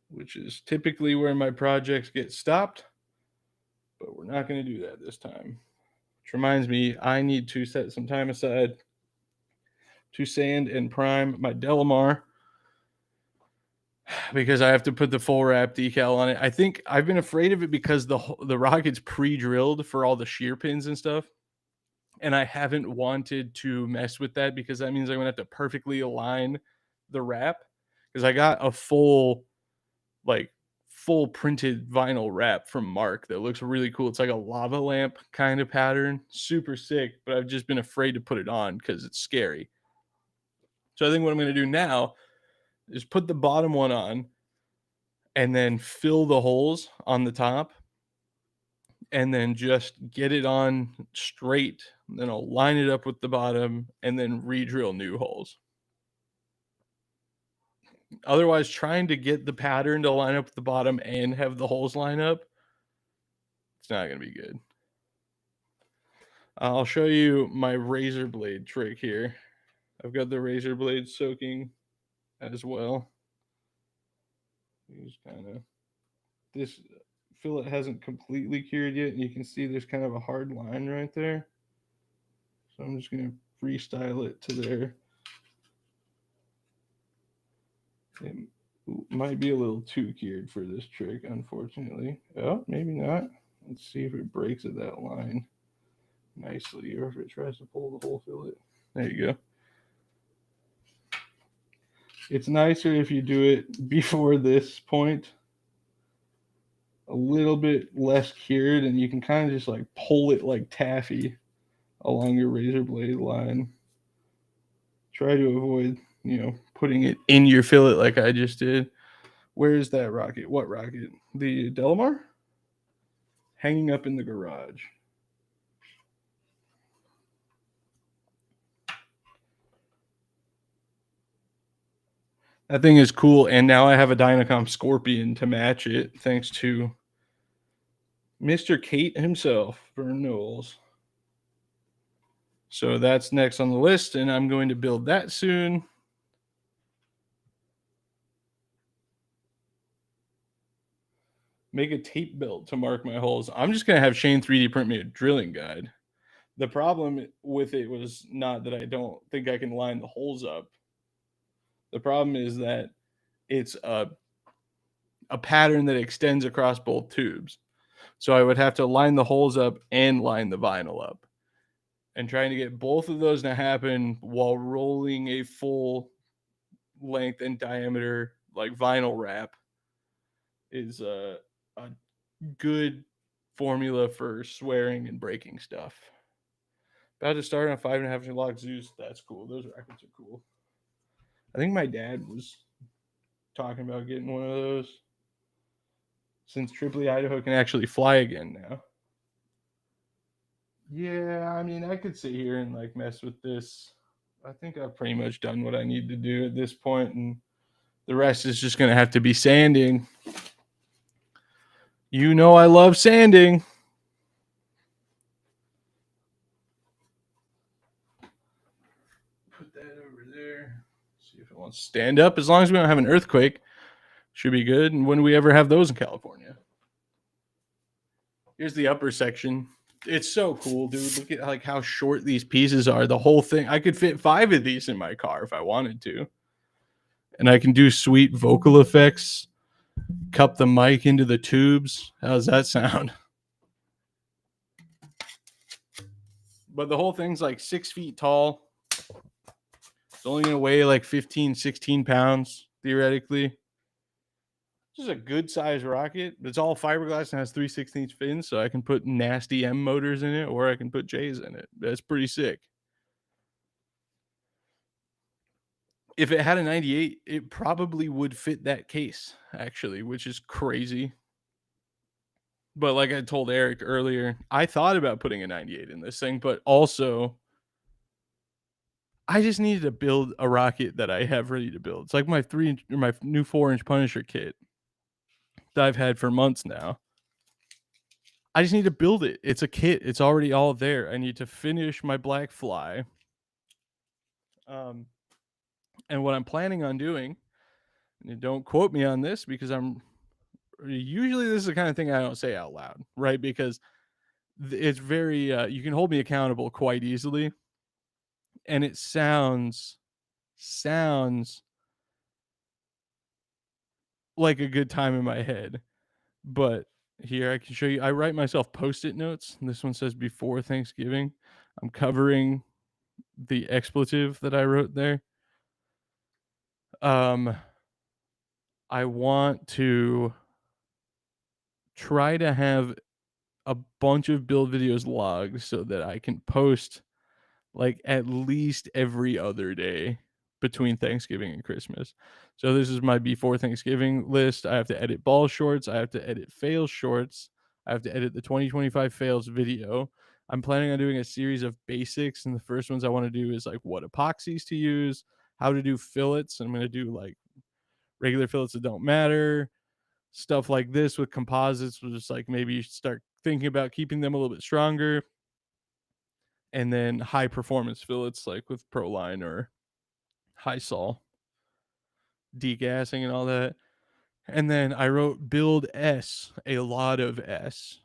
which is typically where my projects get stopped. But we're not going to do that this time. Which reminds me, I need to set some time aside to sand and prime my Delamar because I have to put the full wrap decal on it. I think I've been afraid of it because the rocket's pre-drilled for all the shear pins and stuff. And I haven't wanted to mess with that because that means I'm going to have to perfectly align the wrap because I got a full printed vinyl wrap from Mark that looks really cool. It's like a lava lamp kind of pattern, super sick, but I've just been afraid to put it on because it's scary. So I think what I'm going to do now is put the bottom one on and then fill the holes on the top and then just get it on straight. Then I'll line it up with the bottom and then re-drill new holes. Otherwise, trying to get the pattern to line up with the bottom and have the holes line up, it's not going to be good. I'll show you my razor blade trick here. I've got the razor blade soaking as well. Just kind of this fillet hasn't completely cured yet, and you can see there's kind of a hard line right there. So I'm just gonna freestyle it to there. It might be a little too cured for this trick, unfortunately. Oh, maybe not. Let's see if it breaks at that line nicely, or if it tries to pull the whole fillet. There you go. It's nicer if you do it before this point, a little bit less cured, and you can kind of just like pull it like taffy along your razor blade line. Try to avoid, putting it in your fillet like I just did. Where is that rocket? What rocket? The Delamar? Hanging up in the garage. That thing is cool, and now I have a Dynacom Scorpion to match it, thanks to Mr. Kate himself, Vern Knowles. So that's next on the list, and I'm going to build that soon. Make a tape belt to mark my holes. I'm just going to have Shane 3D print me a drilling guide. The problem with it was not that I don't think I can line the holes up. The problem is that it's a pattern that extends across both tubes. So I would have to line the holes up and line the vinyl up. And trying to get both of those to happen while rolling a full length and diameter like vinyl wrap is a good formula for swearing and breaking stuff. About to start on 5.5-inch lock Zeus. That's cool. Those rackets are cool. I think my dad was talking about getting one of those since Tripoli, Idaho can actually fly again now. Yeah, I mean, I could sit here and like mess with this. I think I've pretty much done what I need to do at this point, and the rest is just going to have to be sanding. You know, I love sanding. Put that over there. See if it wants to stand up. As long as we don't have an earthquake, should be good. And when do we ever have those in California? Here's the upper section. It's so cool, dude. Look at like how short these pieces are. The whole thing. I could fit 5 of these in my car if I wanted to. And I can do sweet vocal effects. Cup the mic into the tubes. How's that sound? But the whole thing's like 6 feet tall. It's only going to weigh like 15, 16 pounds, theoretically. This is a good size rocket. It's all fiberglass and has 3/16 fins, so I can put nasty M motors in it, or I can put J's in it. That's pretty sick. If it had a 98, it probably would fit that case, actually, which is crazy. But like I told Eric earlier, I thought about putting a 98 in this thing, but also I just needed to build a rocket that I have ready to build. It's like my 3-inch or my new 4-inch Punisher kit that I've had for months now. I just need to build it. It's a kit. It's already all there. I need to finish my black fly. And what I'm planning on doing, and don't quote me on this because usually this is the kind of thing I don't say out loud, right? Because it's very you can hold me accountable quite easily, and it sounds like a good time in my head. But here I can show you. I write myself post-it notes. This one says before Thanksgiving. I'm covering the expletive that I wrote there. I want to try to have a bunch of build videos logged so that I can post like at least every other day between Thanksgiving and Christmas. So this is my before Thanksgiving list. I have to edit ball shorts. I have to edit fail shorts. I have to edit the 2025 fails video. I'm planning on doing a series of basics, and the first ones I want to do is like what epoxies to use, how to do fillets. I'm going to do like regular fillets that don't matter, stuff like this with composites. Will just like maybe you should start thinking about keeping them a little bit stronger, and then high performance fillets like with Proline or high sol, degassing and all that. And then I wrote build S, a lot of S.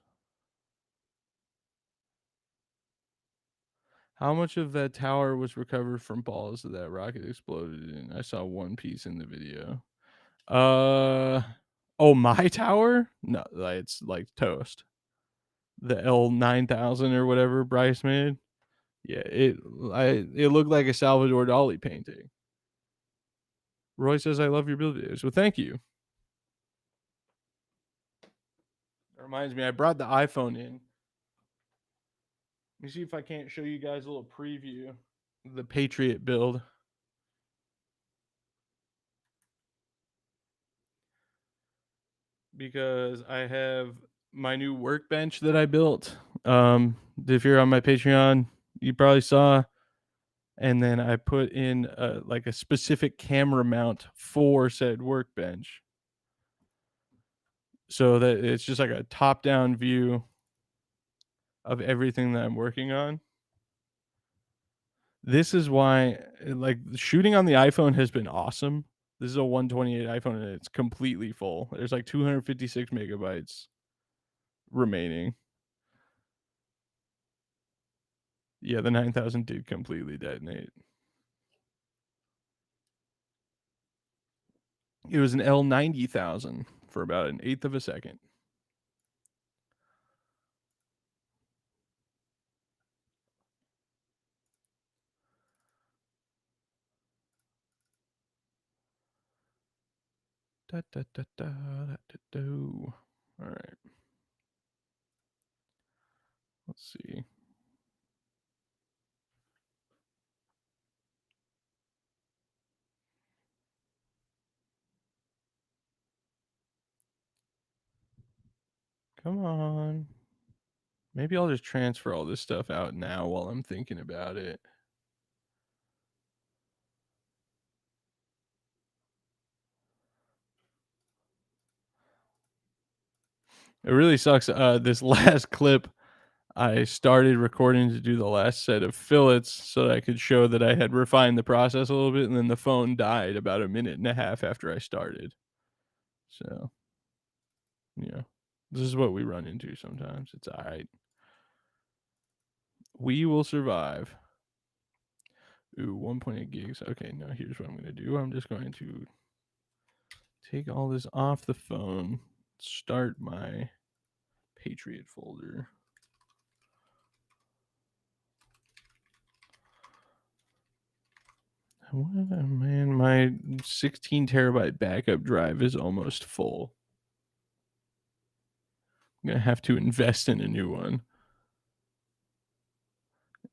How much of that tower was recovered from balls that that rocket exploded in? I saw one piece in the video. Oh, my tower? No, it's like toast. The L9000 or whatever Bryce made. Yeah, it looked like a Salvador Dali painting. Roy says I love your build videos. Well, thank you. That reminds me, I brought the iPhone in. Let me see if I can't show you guys a little preview of the Patriot build. Because I have my new workbench that I built. If you're on my Patreon, you probably saw. And then I put in like a specific camera mount for said workbench, so that it's just like a top-down view of everything that I'm working on. This is why, like, shooting on the iPhone has been awesome. This is a 128 iPhone and it's completely full. There's like 256 megabytes remaining. Yeah, the 9000 did completely detonate. It was an L90,000 for about an eighth of a second. Da, da, da, da, da, da, do. All right. Let's see. Come on. Maybe I'll just transfer all this stuff out now while I'm thinking about it. It really sucks. This last clip, I started recording to do the last set of fillets so that I could show that I had refined the process a little bit, and then the phone died about a minute and a half after I started. So, yeah, this is what we run into sometimes. It's all right. We will survive. Ooh, 1.8 gigs. Okay, now here's what I'm going to do. I'm just going to take all this off the phone, start my Patriot folder. Man, my 16 terabyte backup drive is almost full. I'm going to have to invest in a new one.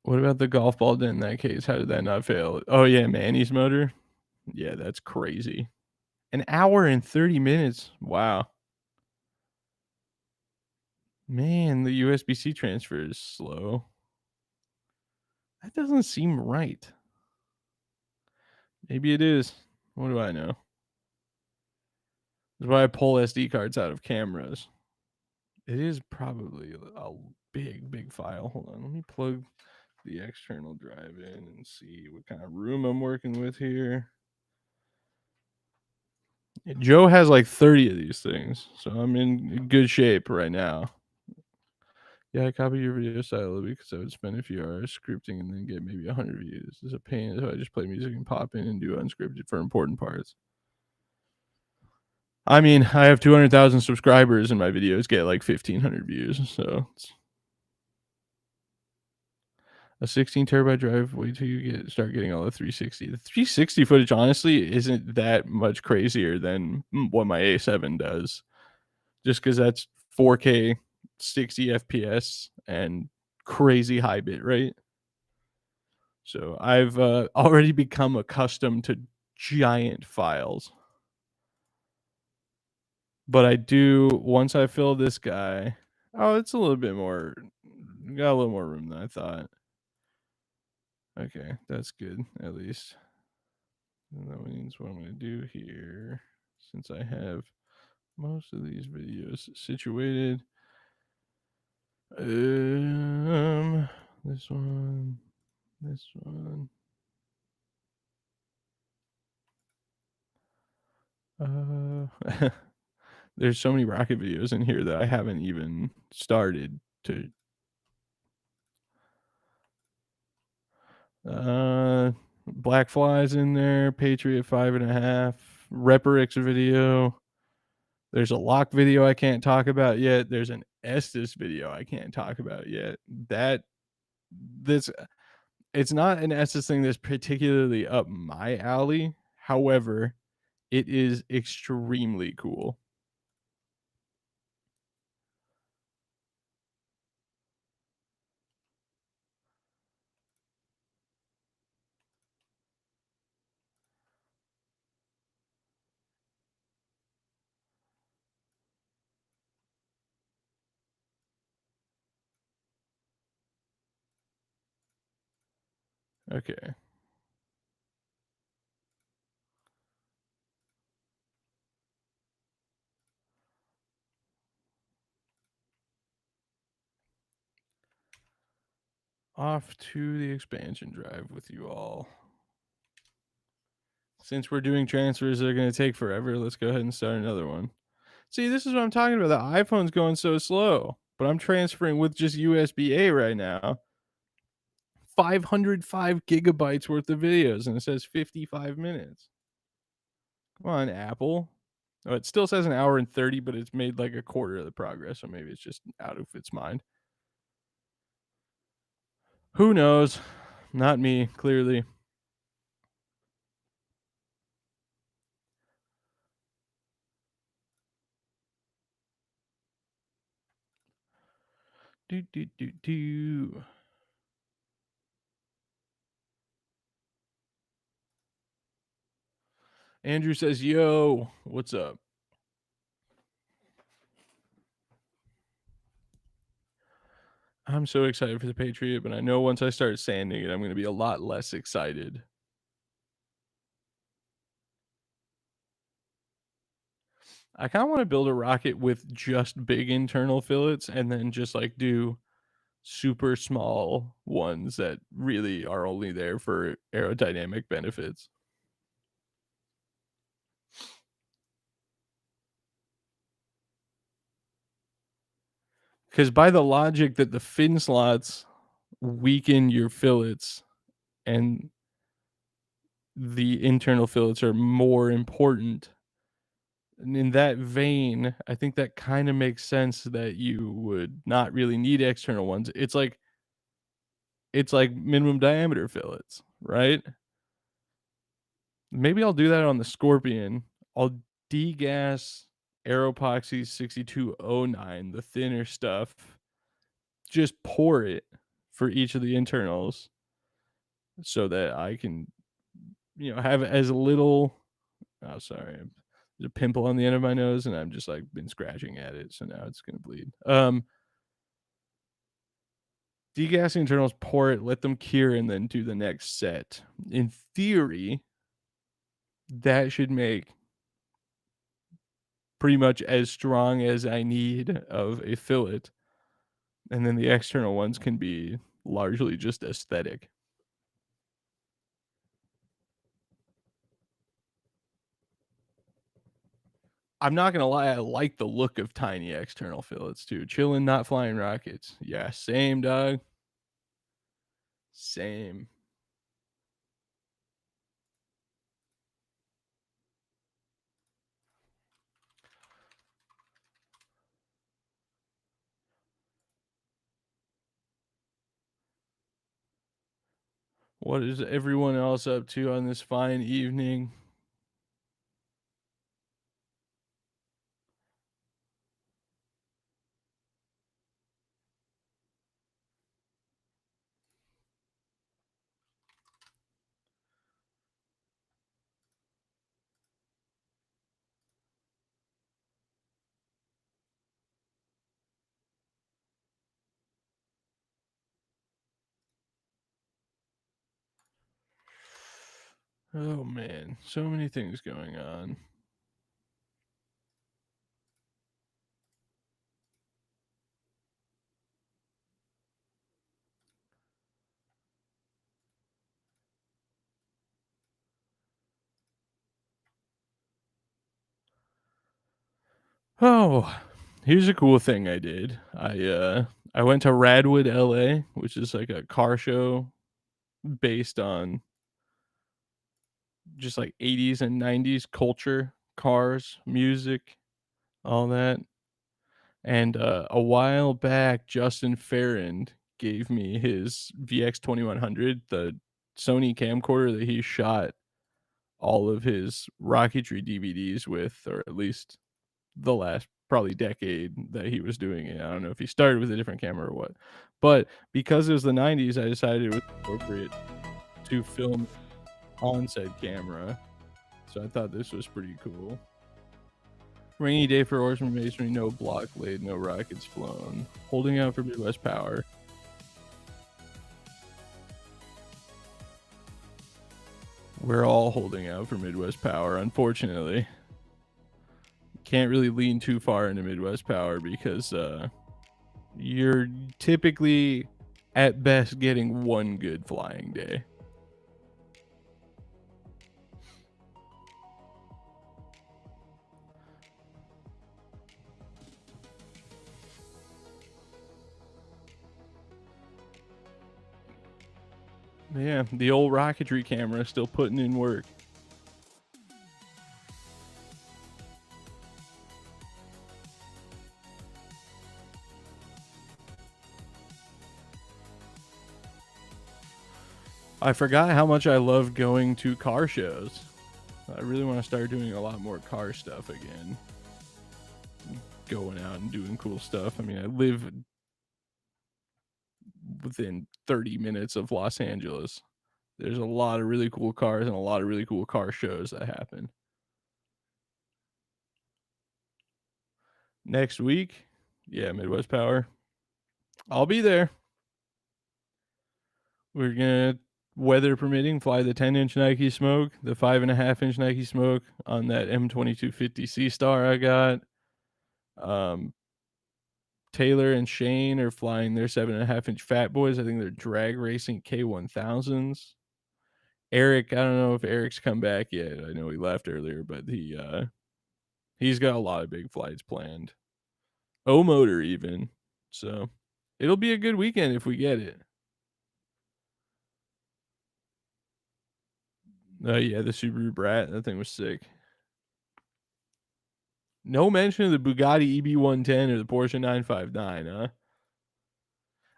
What about the golf ball in that case? How did that not fail? Oh, yeah, Manny's motor. Yeah, that's crazy. An hour and 30 minutes. Wow. Man, the USB-C transfer is slow. That doesn't seem right. Maybe it is. What do I know? That's why I pull SD cards out of cameras. It is probably a big file. Hold on, let me plug the external drive in and see what kind of room I'm working with here. Joe has like 30 of these things, so I'm in good shape right now. Yeah, I copy your video style because I would spend a few hours scripting and then get maybe 100 views. It's a pain, so I just play music and pop in and do unscripted for important parts. I mean, I have 200,000 subscribers and my videos get like 1,500 views, so it's a 16 terabyte drive. Wait till you start getting all the 360. The 360 footage honestly isn't that much crazier than what my A7 does, just because that's 4K, 60 FPS, and crazy high bit rate. So I've already become accustomed to giant files. But I do, once I fill this guy. Oh, it's a little bit more. Got a little more room than I thought. Okay, that's good, at least. And that means what I'm going to do here, since I have most of these videos situated. This one, this one. Uh, there's so many rocket videos in here that I haven't even started to. Uh, Black Flies in there, Patriot 5.5, Reparix video. There's a lock video I can't talk about yet. There's an Estes video I can't talk about yet. That this it's not an Estes thing that's particularly up my alley. However, it is extremely cool. Okay. Off to the expansion drive with you all. Since we're doing transfers that are going to take forever, let's go ahead and start another one. See, this is what I'm talking about. The iPhone's going so slow, but I'm transferring with just USB-A right now. 505 gigabytes worth of videos, and it says 55 minutes. Come on, Apple. Oh, it still says an hour and 30, but it's made like a quarter of the progress, so maybe it's just out of its mind. Who knows? Not me, clearly. Do, do, do, do. Andrew says, yo, what's up? I'm so excited for the Patriot, but I know once I start sanding it, I'm going to be a lot less excited. I kind of want to build a rocket with just big internal fillets and then just like do super small ones that really are only there for aerodynamic benefits. Because by the logic that the fin slots weaken your fillets and the internal fillets are more important. And in that vein, I think that kind of makes sense that you would not really need external ones. It's like minimum diameter fillets, right? Maybe I'll do that on the Scorpion. I'll degas Aeropoxy 6209, the thinner stuff. Just pour it for each of the internals so that I can, have as little. Oh, sorry. There's a pimple on the end of my nose, and I'm just like been scratching at it, so now it's gonna bleed. Degassing internals, pour it, let them cure, and then do the next set. In theory, that should make pretty much as strong as I need of a fillet, and then the external ones can be largely just aesthetic. I'm not gonna lie, I like the look of tiny external fillets too. Chilling, not flying rockets. Yeah, same dog. Same. What is everyone else up to on this fine evening? Oh man, so many things going on. Oh, here's a cool thing I did. I went to Radwood, LA, which is like a car show based on just like 80s and 90s culture, cars, music, all that. And a while back, Justin Farrand gave me his VX 2100, the Sony camcorder that he shot all of his rocketry DVDs with, or at least the last probably decade that he was doing it. I don't know if he started with a different camera or what. But because it was the 90s, I decided it was appropriate to film on said camera. So I thought this was pretty cool. Rainy day for Oarsman Masonry, no block laid, no rockets flown. Holding out for Midwest Power. We're all holding out for Midwest Power, unfortunately. Can't really lean too far into Midwest Power because you're typically at best getting one good flying day. Yeah, the old rocketry camera is still putting in work. I forgot how much I love going to car shows. I really want to start doing a lot more car stuff again. Going out and doing cool stuff. I mean, I live within 30 minutes of Los Angeles. There's a lot of really cool cars and a lot of really cool car shows that happen. Next week, yeah, Midwest Power. I'll be there. We're gonna, weather permitting, fly the 10-inch Nike Smoke, the 5.5-inch Nike Smoke on that M2250 C Star I got. Taylor and Shane are flying their 7.5-inch Fat Boys. I think they're drag racing K1000s. Eric, I don't know if Eric's come back yet. I know he left earlier, but he's got a lot of big flights planned. O Motor even. So it'll be a good weekend if we get it. Yeah, the Subaru Brat. That thing was sick. No mention of the Bugatti EB110 or the Porsche 959, huh?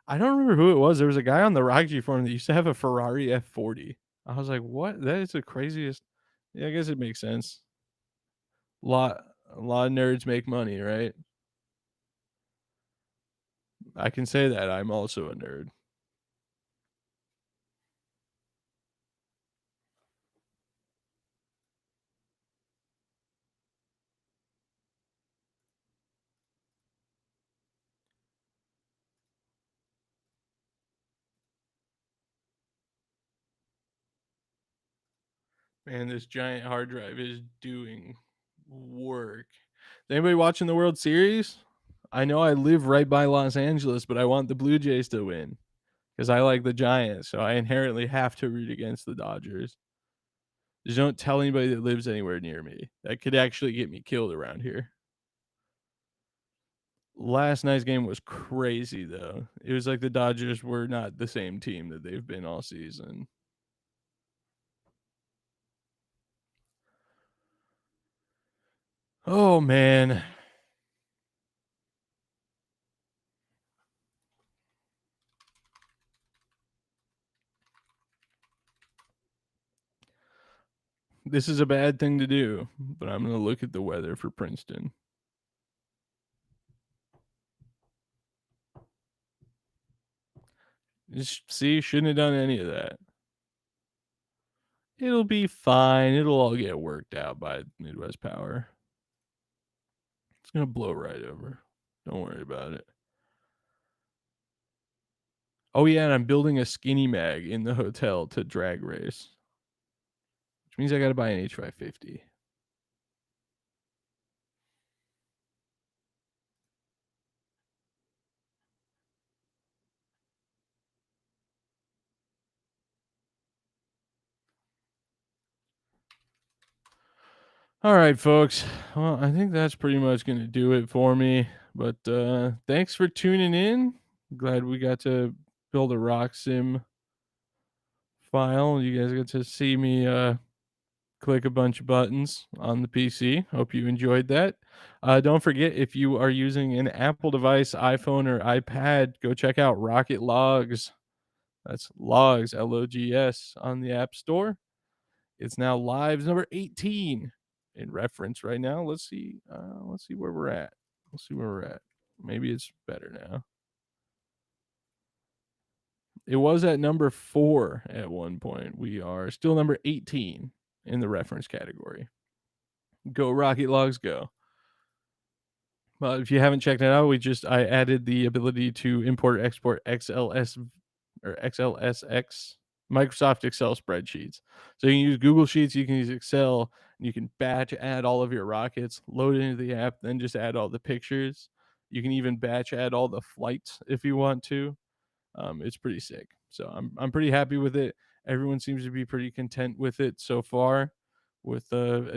I don't remember who it was. There was a guy on the Rockgy forum that used to have a Ferrari F40. I was like, what? That is the craziest. Yeah, I guess it makes sense. Lot a lot of nerds make money, right? I can say that I'm also a nerd. Man, this giant hard drive is doing work. Is anybody watching the World Series? I know I live right by Los Angeles, but I want the Blue Jays to win because I like the Giants, so I inherently have to root against the Dodgers. Just don't tell anybody that lives anywhere near me. That could actually get me killed around here. Last night's game was crazy, though. It was like the Dodgers were not the same team that they've been all season. Oh, man. This is a bad thing to do, but I'm going to look at the weather for Princeton. See, shouldn't have done any of that. It'll be fine. It'll all get worked out by Midwest Power. It's going to blow right over. Don't worry about it. Oh, yeah, and I'm building a skinny mag in the hotel to drag race, which means I got to buy an H550. All right, folks. Well, I think that's pretty much going to do it for me. But thanks for tuning in. Glad we got to build a Rocksim file. You guys get to see me click a bunch of buttons on the PC. Hope you enjoyed that. Don't forget, if you are using an Apple device, iPhone, or iPad, go check out Rocket Logs. That's Logs, Logs, on the App Store. It's now live number 18 in reference right now. Let's see where we're at. Let's see where we're at. Maybe it's better now. It was at number 4 at one point. We are still number 18 in the reference category. Go Rocket Logs, go. Well, if you haven't checked it out, I added the ability to import export XLS or XLSX Microsoft Excel spreadsheets. So you can use Google Sheets, you can use Excel, and you can batch add all of your rockets, load it into the app, then just add all the pictures. You can even batch add all the flights if you want to. It's pretty sick. So I'm pretty happy with it. Everyone seems to be pretty content with it so far, with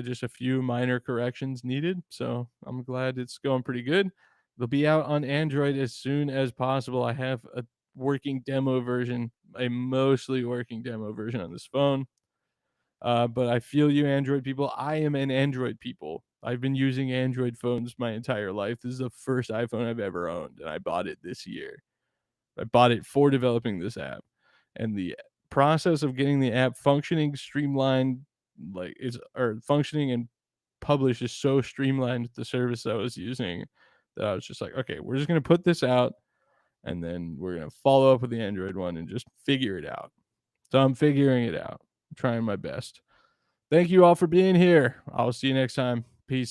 just a few minor corrections needed. So I'm glad it's going pretty good. They'll be out on Android as soon as possible. I have a working demo version, a mostly working demo version on this phone. But I feel you, Android people. I am an Android people. I've been using Android phones my entire life. This is the first iPhone I've ever owned, and I bought it this year. I bought it for developing this app, and the process of getting the app functioning, streamlined, like is or functioning and published is so streamlined with the service I was using that I was just like, okay, we're just gonna put this out, and then we're gonna follow up with the Android one and just figure it out. So I'm figuring it out. I'm trying my best. Thank you all for being here. I'll see you next time. Peace.